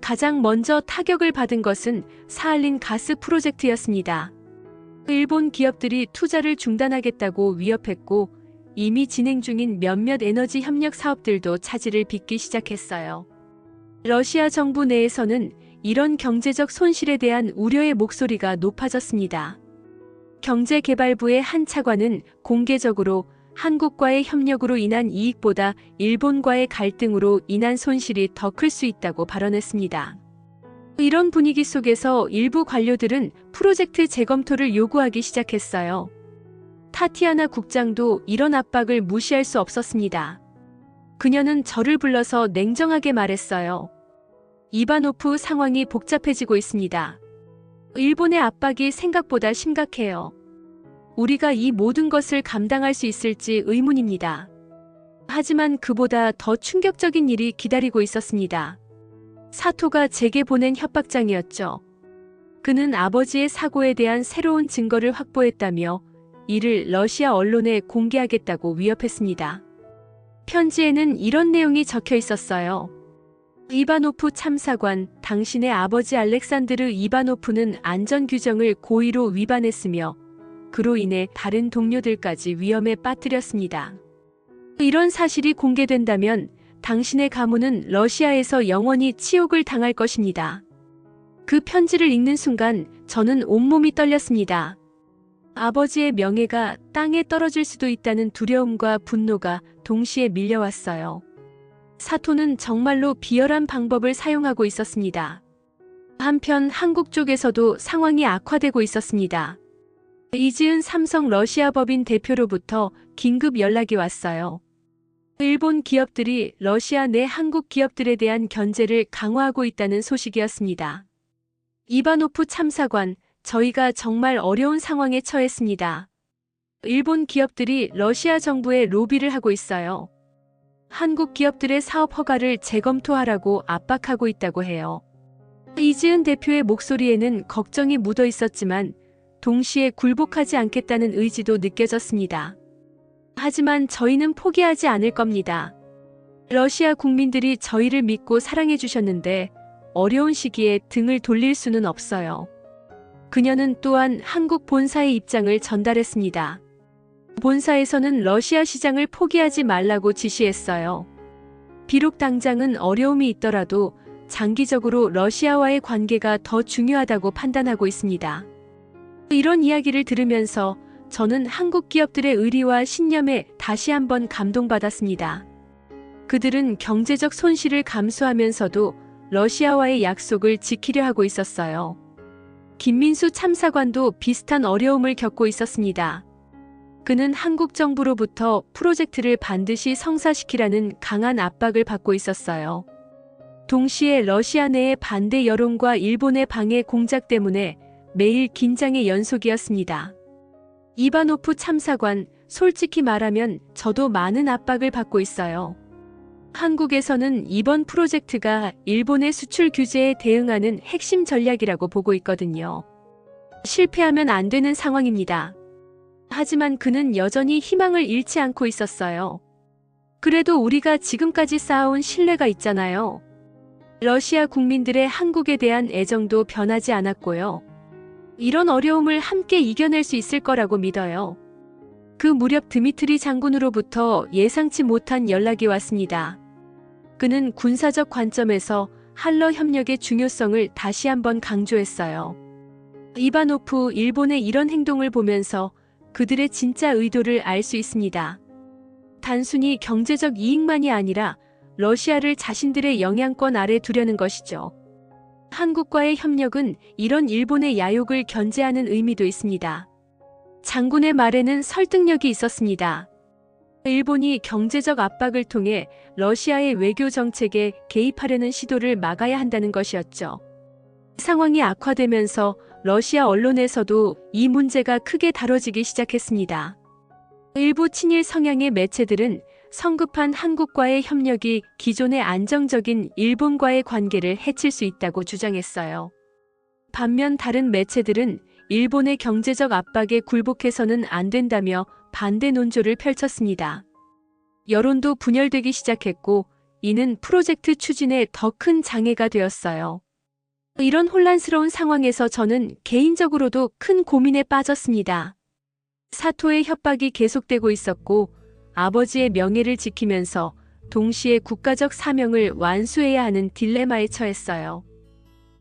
가장 먼저 타격을 받은 것은 사할린 가스 프로젝트였습니다. 일본 기업들이 투자를 중단하겠다고 위협했고 이미 진행 중인 몇몇 에너지 협력 사업들도 차질을 빚기 시작했어요. 러시아 정부 내에서는 이런 경제적 손실에 대한 우려의 목소리가 높아졌습니다. 경제개발부의 한 차관은 공개적으로 한국과의 협력으로 인한 이익보다 일본과의 갈등으로 인한 손실이 더 클 수 있다고 발언했습니다. 이런 분위기 속에서 일부 관료들은 프로젝트 재검토를 요구하기 시작했어요. 타티아나 국장도 이런 압박을 무시할 수 없었습니다. 그녀는 저를 불러서 냉정하게 말했어요. 이바노프, 상황이 복잡해지고 있습니다. 일본의 압박이 생각보다 심각해요. 우리가 이 모든 것을 감당할 수 있을지 의문입니다. 하지만 그보다 더 충격적인 일이 기다리고 있었습니다. 사토가 제게 보낸 협박장이었죠. 그는 아버지의 사고에 대한 새로운 증거를 확보했다며 이를 러시아 언론에 공개하겠다고 위협했습니다. 편지에는 이런 내용이 적혀 있었어요. 이바노프 참사관, 당신의 아버지 알렉산드르 이바노프는 안전규정을 고의로 위반했으며 그로 인해 다른 동료들까지 위험에 빠뜨렸습니다. 이런 사실이 공개된다면 당신의 가문은 러시아에서 영원히 치욕을 당할 것입니다. 그 편지를 읽는 순간 저는 온몸이 떨렸습니다. 아버지의 명예가 땅에 떨어질 수도 있다는 두려움과 분노가 동시에 밀려왔어요. 사토는 정말로 비열한 방법을 사용하고 있었습니다. 한편 한국 쪽에서도 상황이 악화되고 있었습니다. 이지은 삼성 러시아 법인 대표로부터 긴급 연락이 왔어요. 일본 기업들이 러시아 내 한국 기업들에 대한 견제를 강화하고 있다는 소식이었습니다. 이바노프 참사관, 저희가 정말 어려운 상황에 처했습니다. 일본 기업들이 러시아 정부에 로비를 하고 있어요. 한국 기업들의 사업 허가를 재검토하라고 압박하고 있다고 해요. 이지은 대표의 목소리에는 걱정이 묻어 있었지만 동시에 굴복하지 않겠다는 의지도 느껴졌습니다. 하지만 저희는 포기하지 않을 겁니다. 러시아 국민들이 저희를 믿고 사랑해 주셨는데 어려운 시기에 등을 돌릴 수는 없어요. 그녀는 또한 한국 본사의 입장을 전달했습니다. 본사에서는 러시아 시장을 포기하지 말라고 지시했어요. 비록 당장은 어려움이 있더라도 장기적으로 러시아와의 관계가 더 중요하다고 판단하고 있습니다. 이런 이야기를 들으면서 저는 한국 기업들의 의리와 신념에 다시 한번 감동받았습니다. 그들은 경제적 손실을 감수하면서도 러시아와의 약속을 지키려 하고 있었어요. 김민수 참사관도 비슷한 어려움을 겪고 있었습니다. 그는 한국 정부로부터 프로젝트를 반드시 성사시키라는 강한 압박을 받고 있었어요. 동시에 러시아 내의 반대 여론과 일본의 방해 공작 때문에 매일 긴장의 연속이었습니다. 이바노프 참사관, 솔직히 말하면 저도 많은 압박을 받고 있어요. 한국에서는 이번 프로젝트가 일본의 수출 규제에 대응하는 핵심 전략이라고 보고 있거든요. 실패하면 안 되는 상황입니다. 하지만 그는 여전히 희망을 잃지 않고 있었어요. 그래도 우리가 지금까지 쌓아온 신뢰가 있잖아요. 러시아 국민들의 한국에 대한 애정도 변하지 않았고요. 이런 어려움을 함께 이겨낼 수 있을 거라고 믿어요. 그 무렵 드미트리 장군으로부터 예상치 못한 연락이 왔습니다. 그는 군사적 관점에서 한러 협력의 중요성을 다시 한번 강조했어요. 이바노프 일본의 이런 행동을 보면서 그들의 진짜 의도를 알 수 있습니다. 단순히 경제적 이익만이 아니라 러시아를 자신들의 영향권 아래 두려는 것이죠. 한국과의 협력은 이런 일본의 야욕을 견제하는 의미도 있습니다. 장군의 말에는 설득력이 있었습니다. 일본이 경제적 압박을 통해 러시아의 외교 정책에 개입하려는 시도를 막아야 한다는 것이었죠. 상황이 악화되면서 러시아 언론에서도 이 문제가 크게 다뤄지기 시작했습니다. 일부 친일 성향의 매체들은 성급한 한국과의 협력이 기존의 안정적인 일본과의 관계를 해칠 수 있다고 주장했어요. 반면 다른 매체들은 일본의 경제적 압박에 굴복해서는 안 된다며 반대 논조를 펼쳤습니다. 여론도 분열되기 시작했고 이는 프로젝트 추진에 더 큰 장애가 되었어요. 이런 혼란스러운 상황에서 저는 개인적으로도 큰 고민에 빠졌습니다. 사토의 협박이 계속되고 있었고 아버지의 명예를 지키면서 동시에 국가적 사명을 완수해야 하는 딜레마에 처했어요.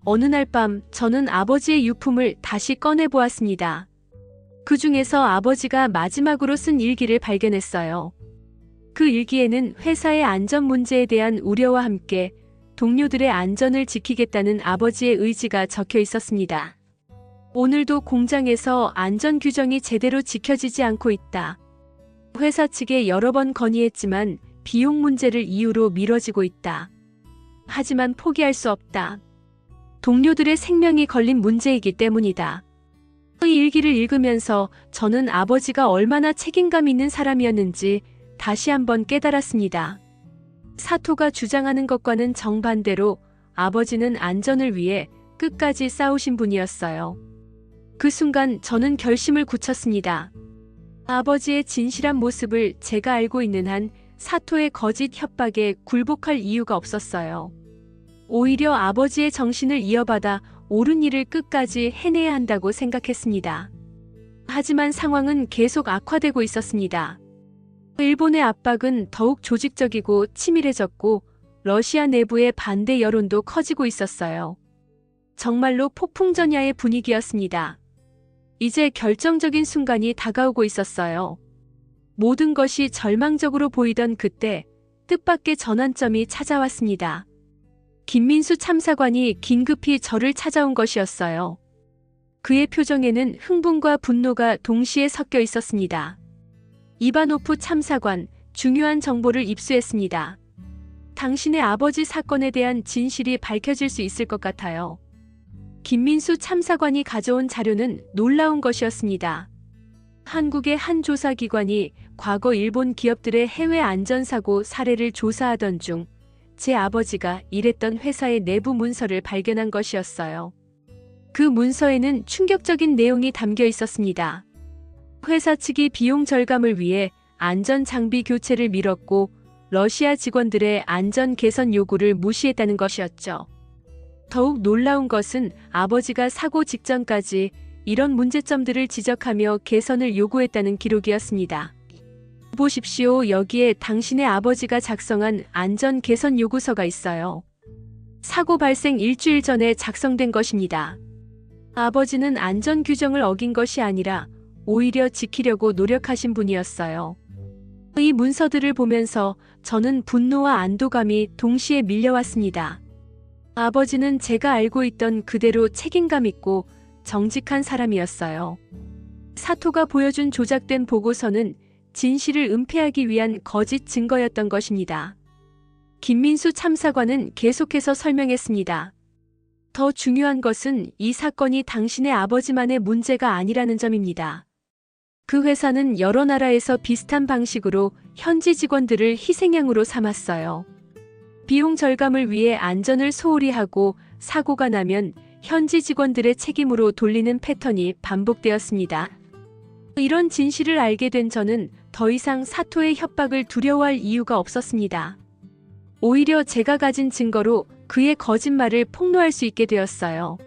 어느 날 밤 저는 아버지의 유품을 다시 꺼내보았습니다. 그 중에서 아버지가 마지막으로 쓴 일기를 발견했어요. 그 일기에는 회사의 안전 문제에 대한 우려와 함께 동료들의 안전을 지키겠다는 아버지의 의지가 적혀 있었습니다. 오늘도 공장에서 안전 규정이 제대로 지켜지지 않고 있다. 회사 측에 여러 번 건의했지만 비용 문제를 이유로 미뤄지고 있다. 하지만 포기할 수 없다. 동료들의 생명이 걸린 문제이기 때문이다. 이 일기를 읽으면서 저는 아버지가 얼마나 책임감 있는 사람이었는지 다시 한번 깨달았습니다. 사토가 주장하는 것과는 정반대로 아버지는 안전을 위해 끝까지 싸우신 분이었어요. 그 순간 저는 결심을 굳혔습니다. 아버지의 진실한 모습을 제가 알고 있는 한 사토의 거짓 협박에 굴복할 이유가 없었어요. 오히려 아버지의 정신을 이어받아 옳은 일을 끝까지 해내야 한다고 생각했습니다. 하지만 상황은 계속 악화되고 있었습니다. 일본의 압박은 더욱 조직적이고 치밀해졌고 러시아 내부의 반대 여론도 커지고 있었어요. 정말로 폭풍전야의 분위기였습니다. 이제 결정적인 순간이 다가오고 있었어요. 모든 것이 절망적으로 보이던 그때 뜻밖의 전환점이 찾아왔습니다. 김민수 참사관이 긴급히 저를 찾아온 것이었어요. 그의 표정에는 흥분과 분노가 동시에 섞여 있었습니다. 이바노프 참사관, 중요한 정보를 입수했습니다. 당신의 아버지 사건에 대한 진실이 밝혀질 수 있을 것 같아요. 김민수 참사관이 가져온 자료는 놀라운 것이었습니다. 한국의 한 조사기관이 과거 일본 기업들의 해외 안전사고 사례를 조사하던 중 제 아버지가 일했던 회사의 내부 문서를 발견한 것이었어요. 그 문서에는 충격적인 내용이 담겨 있었습니다. 회사 측이 비용 절감을 위해 안전 장비 교체를 미뤘고 러시아 직원들의 안전 개선 요구를 무시했다는 것이었죠. 더욱 놀라운 것은 아버지가 사고 직전까지 이런 문제점들을 지적하며 개선을 요구했다는 기록이었습니다. 보십시오. 여기에 당신의 아버지가 작성한 안전 개선 요구서가 있어요. 사고 발생 일주일 전에 작성된 것입니다. 아버지는 안전 규정을 어긴 것이 아니라 오히려 지키려고 노력하신 분이었어요. 이 문서들을 보면서 저는 분노와 안도감이 동시에 밀려왔습니다. 아버지는 제가 알고 있던 그대로 책임감 있고 정직한 사람이었어요. 사토가 보여준 조작된 보고서는 진실을 은폐하기 위한 거짓 증거였던 것입니다. 김민수 참사관은 계속해서 설명했습니다. 더 중요한 것은 이 사건이 당신의 아버지만의 문제가 아니라는 점입니다. 그 회사는 여러 나라에서 비슷한 방식으로 현지 직원들을 희생양으로 삼았어요. 비용 절감을 위해 안전을 소홀히 하고 사고가 나면 현지 직원들의 책임으로 돌리는 패턴이 반복되었습니다. 이런 진실을 알게 된 저는 더 이상 사토의 협박을 두려워할 이유가 없었습니다. 오히려 제가 가진 증거로 그의 거짓말을 폭로할 수 있게 되었어요.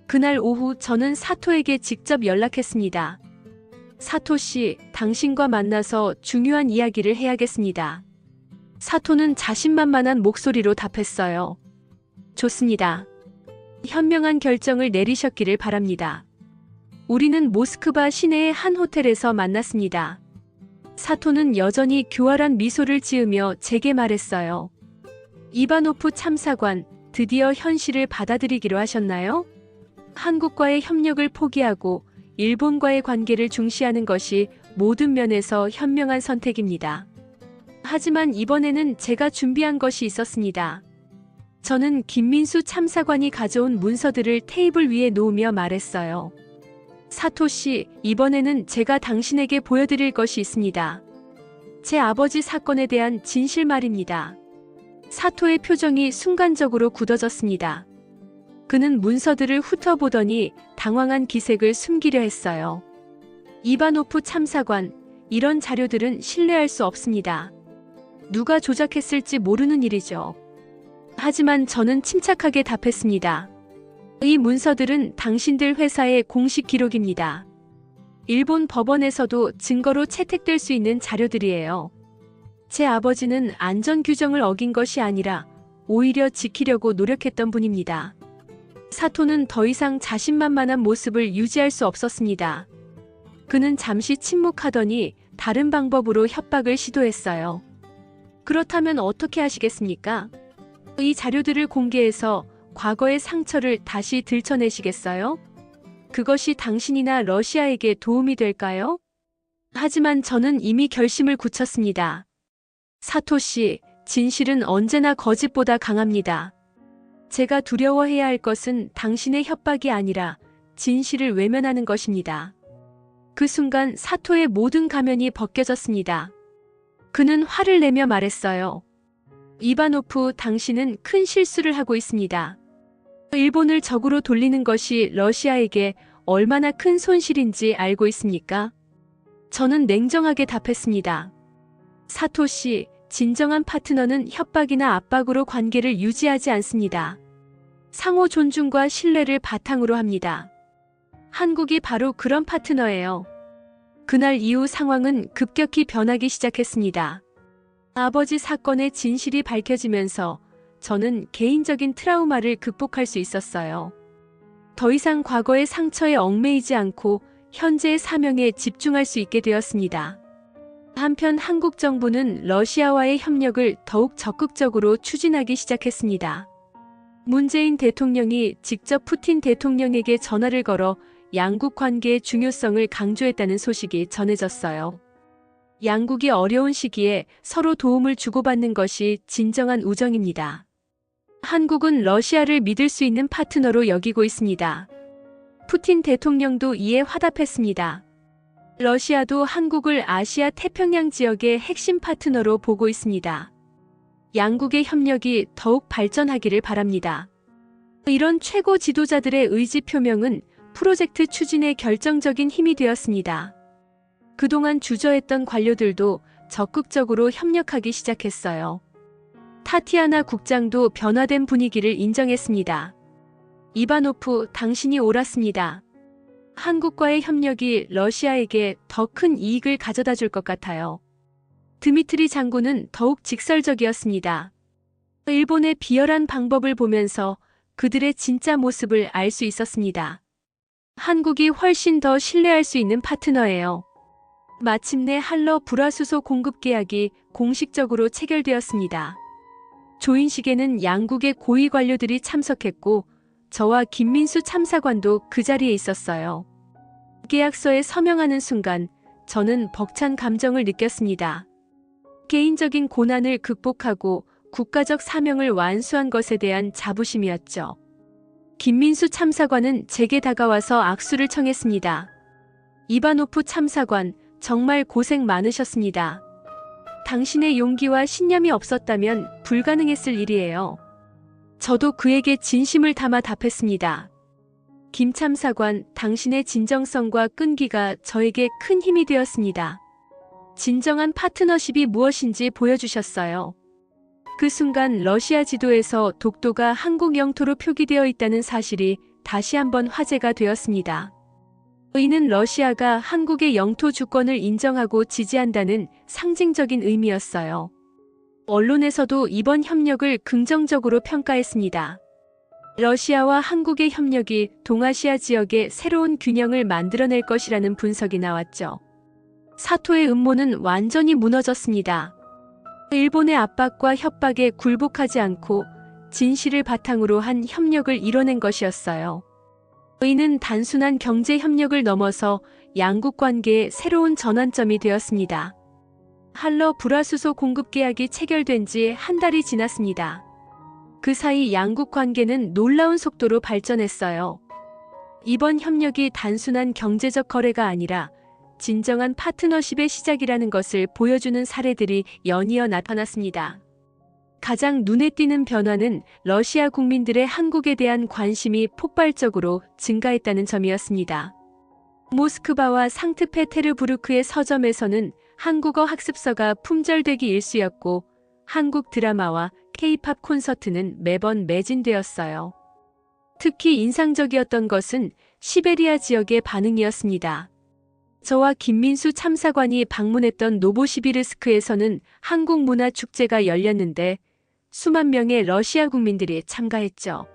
그날 오후 저는 사토에게 직접 연락했습니다. 사토 씨, 당신과 만나서 중요한 이야기를 해야겠습니다. 사토는 자신만만한 목소리로 답했어요. 좋습니다. 현명한 결정을 내리셨기를 바랍니다. 우리는 모스크바 시내의 한 호텔에서 만났습니다. 사토는 여전히 교활한 미소를 지으며 제게 말했어요. 이바노프 참사관, 드디어 현실을 받아들이기로 하셨나요? 한국과의 협력을 포기하고 일본과의 관계를 중시하는 것이 모든 면에서 현명한 선택입니다. 하지만 이번에는 제가 준비한 것이 있었습니다. 저는 김민수 참사관이 가져온 문서들을 테이블 위에 놓으며 말했어요. 사토 씨, 이번에는 제가 당신에게 보여드릴 것이 있습니다. 제 아버지 사건에 대한 진실 말입니다. 사토의 표정이 순간적으로 굳어졌습니다. 그는 문서들을 훑어보더니 당황한 기색을 숨기려 했어요. 이바노프 참사관, 이런 자료들은 신뢰할 수 없습니다. 누가 조작했을지 모르는 일이죠. 하지만 저는 침착하게 답했습니다. 이 문서들은 당신들 회사의 공식 기록입니다. 일본 법원에서도 증거로 채택될 수 있는 자료들이에요. 제 아버지는 안전 규정을 어긴 것이 아니라 오히려 지키려고 노력했던 분입니다. 사토는 더 이상 자신만만한 모습을 유지할 수 없었습니다. 그는 잠시 침묵하더니 다른 방법으로 협박을 시도했어요. 그렇다면 어떻게 하시겠습니까? 이 자료들을 공개해서 과거의 상처를 다시 들춰내시겠어요? 그것이 당신이나 러시아에게 도움이 될까요? 하지만 저는 이미 결심을 굳혔습니다. 사토시, 진실은 언제나 거짓보다 강합니다. 제가 두려워해야 할 것은 당신의 협박이 아니라 진실을 외면하는 것입니다. 그 순간 사토의 모든 가면이 벗겨졌습니다. 그는 화를 내며 말했어요. 이바노프, 당신은 큰 실수를 하고 있습니다. 일본을 적으로 돌리는 것이 러시아에게 얼마나 큰 손실인지 알고 있습니까? 저는 냉정하게 답했습니다. 사토시, 진정한 파트너는 협박이나 압박으로 관계를 유지하지 않습니다. 상호 존중과 신뢰를 바탕으로 합니다. 한국이 바로 그런 파트너예요. 그날 이후 상황은 급격히 변하기 시작했습니다. 아버지 사건의 진실이 밝혀지면서 저는 개인적인 트라우마를 극복할 수 있었어요. 더 이상 과거의 상처에 얽매이지 않고 현재의 사명에 집중할 수 있게 되었습니다. 한편 한국 정부는 러시아와의 협력을 더욱 적극적으로 추진하기 시작했습니다. 문재인 대통령이 직접 푸틴 대통령에게 전화를 걸어 양국 관계의 중요성을 강조했다는 소식이 전해졌어요. 양국이 어려운 시기에 서로 도움을 주고받는 것이 진정한 우정입니다. 한국은 러시아를 믿을 수 있는 파트너로 여기고 있습니다. 푸틴 대통령도 이에 화답했습니다. 러시아도 한국을 아시아 태평양 지역의 핵심 파트너로 보고 있습니다. 양국의 협력이 더욱 발전하기를 바랍니다. 이런 최고 지도자들의 의지 표명은 프로젝트 추진에 결정적인 힘이 되었습니다. 그동안 주저했던 관료들도 적극적으로 협력하기 시작했어요. 타티아나 국장도 변화된 분위기를 인정했습니다. 이바노프, 당신이 옳았습니다. 한국과의 협력이 러시아에게 더 큰 이익을 가져다 줄 것 같아요. 드미트리 장군은 더욱 직설적이었습니다. 일본의 비열한 방법을 보면서 그들의 진짜 모습을 알 수 있었습니다. 한국이 훨씬 더 신뢰할 수 있는 파트너예요. 마침내 한러 불화수소 공급 계약이 공식적으로 체결되었습니다. 조인식에는 양국의 고위 관료들이 참석했고 저와 김민수 참사관도 그 자리에 있었어요. 계약서에 서명하는 순간 저는 벅찬 감정을 느꼈습니다. 개인적인 고난을 극복하고 국가적 사명을 완수한 것에 대한 자부심이었죠. 김민수 참사관은 제게 다가와서 악수를 청했습니다. 이바노프 참사관, 정말 고생 많으셨습니다. 당신의 용기와 신념이 없었다면 불가능했을 일이에요. 저도 그에게 진심을 담아 답했습니다. 김 참사관, 당신의 진정성과 끈기가 저에게 큰 힘이 되었습니다. 진정한 파트너십이 무엇인지 보여주셨어요. 그 순간 러시아 지도에서 독도가 한국 영토로 표기되어 있다는 사실이 다시 한번 화제가 되었습니다. 이는 러시아가 한국의 영토 주권을 인정하고 지지한다는 상징적인 의미였어요. 언론에서도 이번 협력을 긍정적으로 평가했습니다. 러시아와 한국의 협력이 동아시아 지역에 새로운 균형을 만들어낼 것이라는 분석이 나왔죠. 사토의 음모는 완전히 무너졌습니다. 일본의 압박과 협박에 굴복하지 않고 진실을 바탕으로 한 협력을 이뤄낸 것이었어요. 이는 단순한 경제 협력을 넘어서 양국 관계의 새로운 전환점이 되었습니다. 한러 불화수소 공급 계약이 체결된 지 한 달이 지났습니다. 그 사이 양국 관계는 놀라운 속도로 발전했어요. 이번 협력이 단순한 경제적 거래가 아니라 진정한 파트너십의 시작이라는 것을 보여주는 사례들이 연이어 나타났습니다. 가장 눈에 띄는 변화는 러시아 국민들의 한국에 대한 관심이 폭발적으로 증가했다는 점이었습니다. 모스크바와 상트페테르부르크의 서점에서는 한국어 학습서가 품절되기 일쑤였고 한국 드라마와 K-팝 콘서트는 매번 매진되었어요. 특히 인상적이었던 것은 시베리아 지역의 반응이었습니다. 저와 김민수 참사관이 방문했던 노보시비르스크에서는 한국 문화 축제가 열렸는데 수만 명의 러시아 국민들이 참가했죠.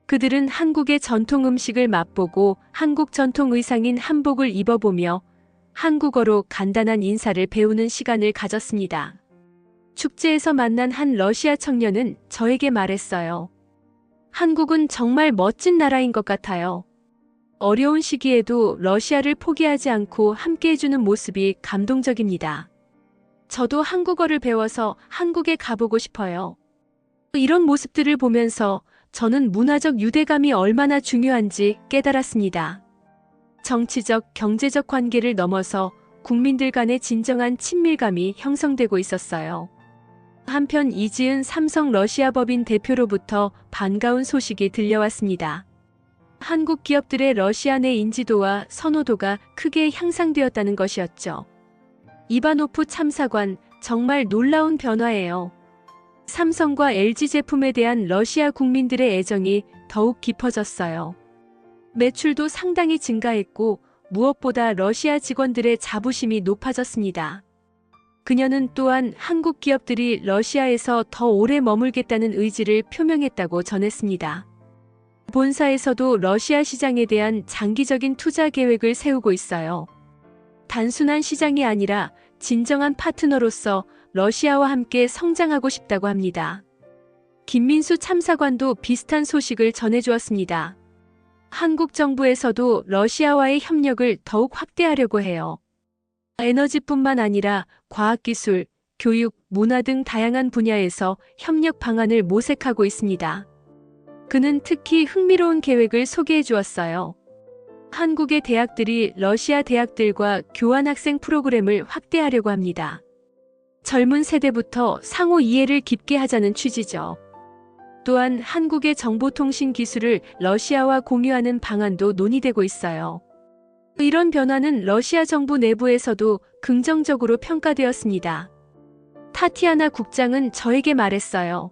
그들은 한국의 전통 음식을 맛보고 한국 전통 의상인 한복을 입어보며 한국어로 간단한 인사를 배우는 시간을 가졌습니다. 축제에서 만난 한 러시아 청년은 저에게 말했어요. 한국은 정말 멋진 나라인 것 같아요. 어려운 시기에도 러시아를 포기하지 않고 함께해주는 모습이 감동적입니다. 저도 한국어를 배워서 한국에 가보고 싶어요. 이런 모습들을 보면서 저는 문화적 유대감이 얼마나 중요한지 깨달았습니다. 정치적, 경제적 관계를 넘어서 국민들 간의 진정한 친밀감이 형성되고 있었어요. 한편 이지은 삼성 러시아 법인 대표로부터 반가운 소식이 들려왔습니다. 한국 기업들의 러시아 내 인지도와 선호도가 크게 향상되었다는 것이었죠. 이바노프 참사관, 정말 놀라운 변화예요. 삼성과 LG 제품에 대한 러시아 국민들의 애정이 더욱 깊어졌어요. 매출도 상당히 증가했고 무엇보다 러시아 직원들의 자부심이 높아졌습니다. 그녀는 또한 한국 기업들이 러시아에서 더 오래 머물겠다는 의지를 표명했다고 전했습니다. 본사에서도 러시아 시장에 대한 장기적인 투자 계획을 세우고 있어요. 단순한 시장이 아니라 진정한 파트너로서 러시아와 함께 성장하고 싶다고 합니다. 김민수 참사관도 비슷한 소식을 전해주었습니다. 한국 정부에서도 러시아와의 협력을 더욱 확대하려고 해요. 에너지뿐만 아니라 과학기술, 교육, 문화 등 다양한 분야에서 협력 방안을 모색하고 있습니다. 그는 특히 흥미로운 계획을 소개해 주었어요. 한국의 대학들이 러시아 대학들과 교환학생 프로그램을 확대하려고 합니다. 젊은 세대부터 상호 이해를 깊게 하자는 취지죠. 또한 한국의 정보통신 기술을 러시아와 공유하는 방안도 논의되고 있어요. 이런 변화는 러시아 정부 내부에서도 긍정적으로 평가되었습니다. 타티아나 국장은 저에게 말했어요.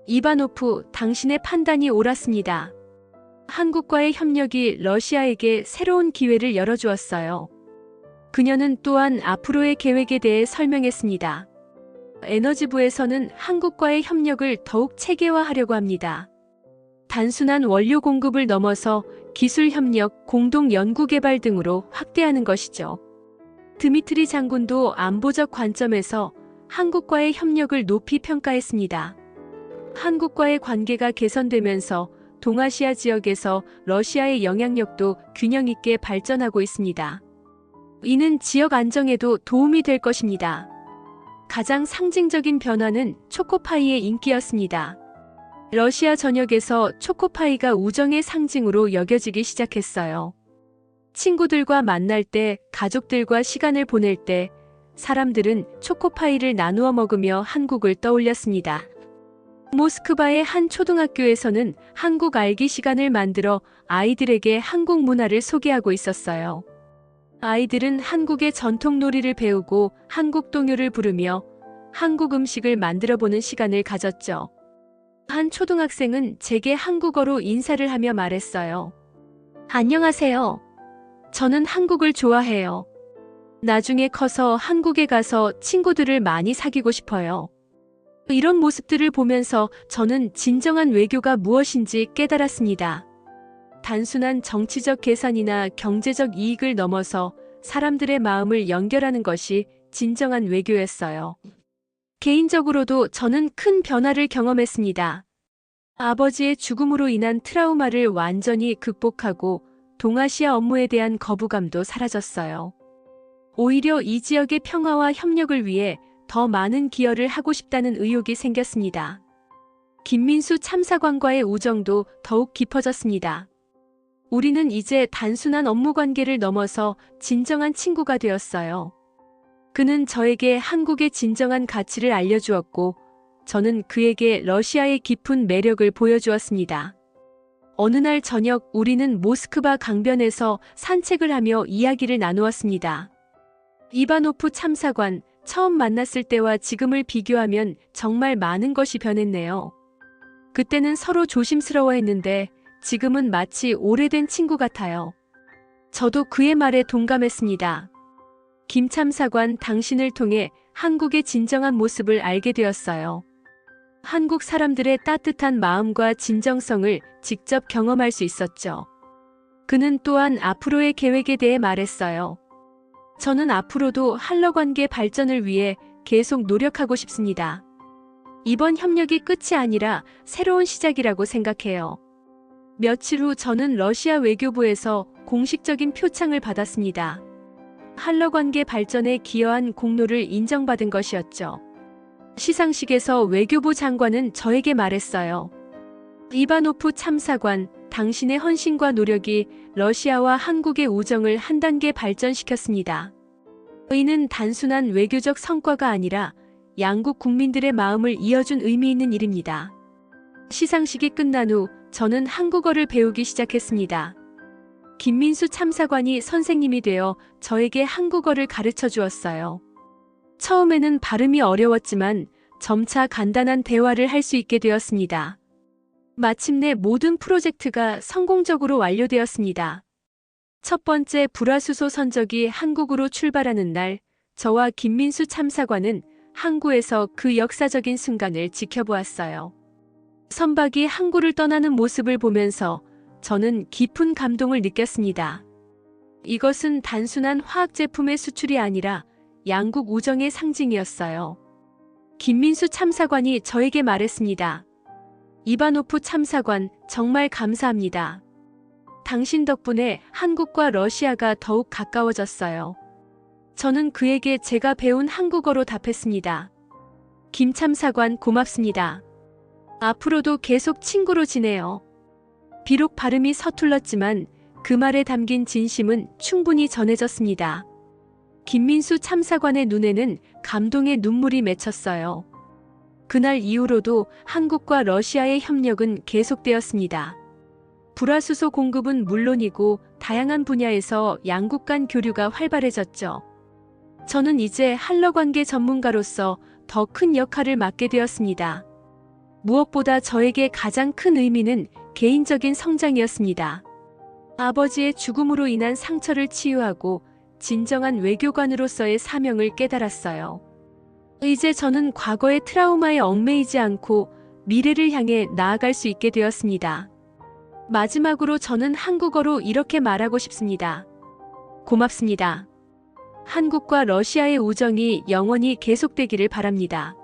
이바노프, 당신의 판단이 옳았습니다. 한국과의 협력이 러시아에게 새로운 기회를 열어주었어요. 그녀는 또한 앞으로의 계획에 대해 설명했습니다. 에너지부에서는 한국과의 협력을 더욱 체계화하려고 합니다. 단순한 원료 공급을 넘어서 기술 협력, 공동 연구 개발 등으로 확대하는 것이죠. 드미트리 장군도 안보적 관점에서 한국과의 협력을 높이 평가했습니다. 한국과의 관계가 개선되면서 동아시아 지역에서 러시아의 영향력도 균형 있게 발전하고 있습니다. 이는 지역 안정에도 도움이 될 것입니다. 가장 상징적인 변화는 초코파이의 인기였습니다. 러시아 전역에서 초코파이가 우정의 상징으로 여겨지기 시작했어요. 친구들과 만날 때, 가족들과 시간을 보낼 때, 사람들은 초코파이를 나누어 먹으며 한국을 떠올렸습니다. 모스크바의 한 초등학교에서는 한국 알기 시간을 만들어 아이들에게 한국 문화를 소개하고 있었어요. 아이들은 한국의 전통 놀이를 배우고 한국 동요를 부르며 한국 음식을 만들어보는 시간을 가졌죠. 한 초등학생은 제게 한국어로 인사를 하며 말했어요. 안녕하세요. 저는 한국을 좋아해요. 나중에 커서 한국에 가서 친구들을 많이 사귀고 싶어요. 이런 모습들을 보면서 저는 진정한 외교가 무엇인지 깨달았습니다. 단순한 정치적 계산이나 경제적 이익을 넘어서 사람들의 마음을 연결하는 것이 진정한 외교였어요. 개인적으로도 저는 큰 변화를 경험했습니다. 아버지의 죽음으로 인한 트라우마를 완전히 극복하고 동아시아 업무에 대한 거부감도 사라졌어요. 오히려 이 지역의 평화와 협력을 위해 더 많은 기여를 하고 싶다는 의욕이 생겼습니다. 김민수 참사관과의 우정도 더욱 깊어졌습니다. 우리는 이제 단순한 업무 관계를 넘어서 진정한 친구가 되었어요. 그는 저에게 한국의 진정한 가치를 알려주었고, 저는 그에게 러시아의 깊은 매력을 보여주었습니다. 어느 날 저녁 우리는 모스크바 강변에서 산책을 하며 이야기를 나누었습니다. 이바노프 참사관, 처음 만났을 때와 지금을 비교하면 정말 많은 것이 변했네요. 그때는 서로 조심스러워했는데 지금은 마치 오래된 친구 같아요. 저도 그의 말에 동감했습니다. 김 참사관, 당신을 통해 한국의 진정한 모습을 알게 되었어요. 한국 사람들의 따뜻한 마음과 진정성을 직접 경험할 수 있었죠. 그는 또한 앞으로의 계획에 대해 말했어요. 저는 앞으로도 한러 관계 발전을 위해 계속 노력하고 싶습니다. 이번 협력이 끝이 아니라 새로운 시작이라고 생각해요. 며칠 후 저는 러시아 외교부에서 공식적인 표창을 받았습니다. 한러 관계 발전에 기여한 공로를 인정받은 것이었죠. 시상식에서 외교부 장관은 저에게 말했어요. 이바노프 참사관, 당신의 헌신과 노력이 러시아와 한국의 우정을 한 단계 발전시켰습니다. 이는 단순한 외교적 성과가 아니라 양국 국민들의 마음을 이어준 의미 있는 일입니다. 시상식이 끝난 후 저는 한국어를 배우기 시작했습니다. 김민수 참사관이 선생님이 되어 저에게 한국어를 가르쳐 주었어요. 처음에는 발음이 어려웠지만 점차 간단한 대화를 할 수 있게 되었습니다. 마침내 모든 프로젝트가 성공적으로 완료되었습니다. 첫 번째 불화수소 선적이 한국으로 출발하는 날, 저와 김민수 참사관은 항구에서 그 역사적인 순간을 지켜보았어요. 선박이 항구를 떠나는 모습을 보면서 저는 깊은 감동을 느꼈습니다. 이것은 단순한 화학 제품의 수출이 아니라 양국 우정의 상징이었어요. 김민수 참사관이 저에게 말했습니다. 이바노프 참사관, 정말 감사합니다. 당신 덕분에 한국과 러시아가 더욱 가까워졌어요. 저는 그에게 제가 배운 한국어로 답했습니다. 김 참사관, 고맙습니다. 앞으로도 계속 친구로 지내요. 비록 발음이 서툴렀지만 그 말에 담긴 진심은 충분히 전해졌습니다. 김민수 참사관의 눈에는 감동의 눈물이 맺혔어요. 그날 이후로도 한국과 러시아의 협력은 계속되었습니다. 불화수소 공급은 물론이고 다양한 분야에서 양국 간 교류가 활발해졌죠. 저는 이제 한러 관계 전문가로서 더 큰 역할을 맡게 되었습니다. 무엇보다 저에게 가장 큰 의미는 개인적인 성장이었습니다. 아버지의 죽음으로 인한 상처를 치유하고 진정한 외교관으로서의 사명을 깨달았어요. 이제 저는 과거의 트라우마에 얽매이지 않고 미래를 향해 나아갈 수 있게 되었습니다. 마지막으로 저는 한국어로 이렇게 말하고 싶습니다. 고맙습니다. 한국과 러시아의 우정이 영원히 계속되기를 바랍니다.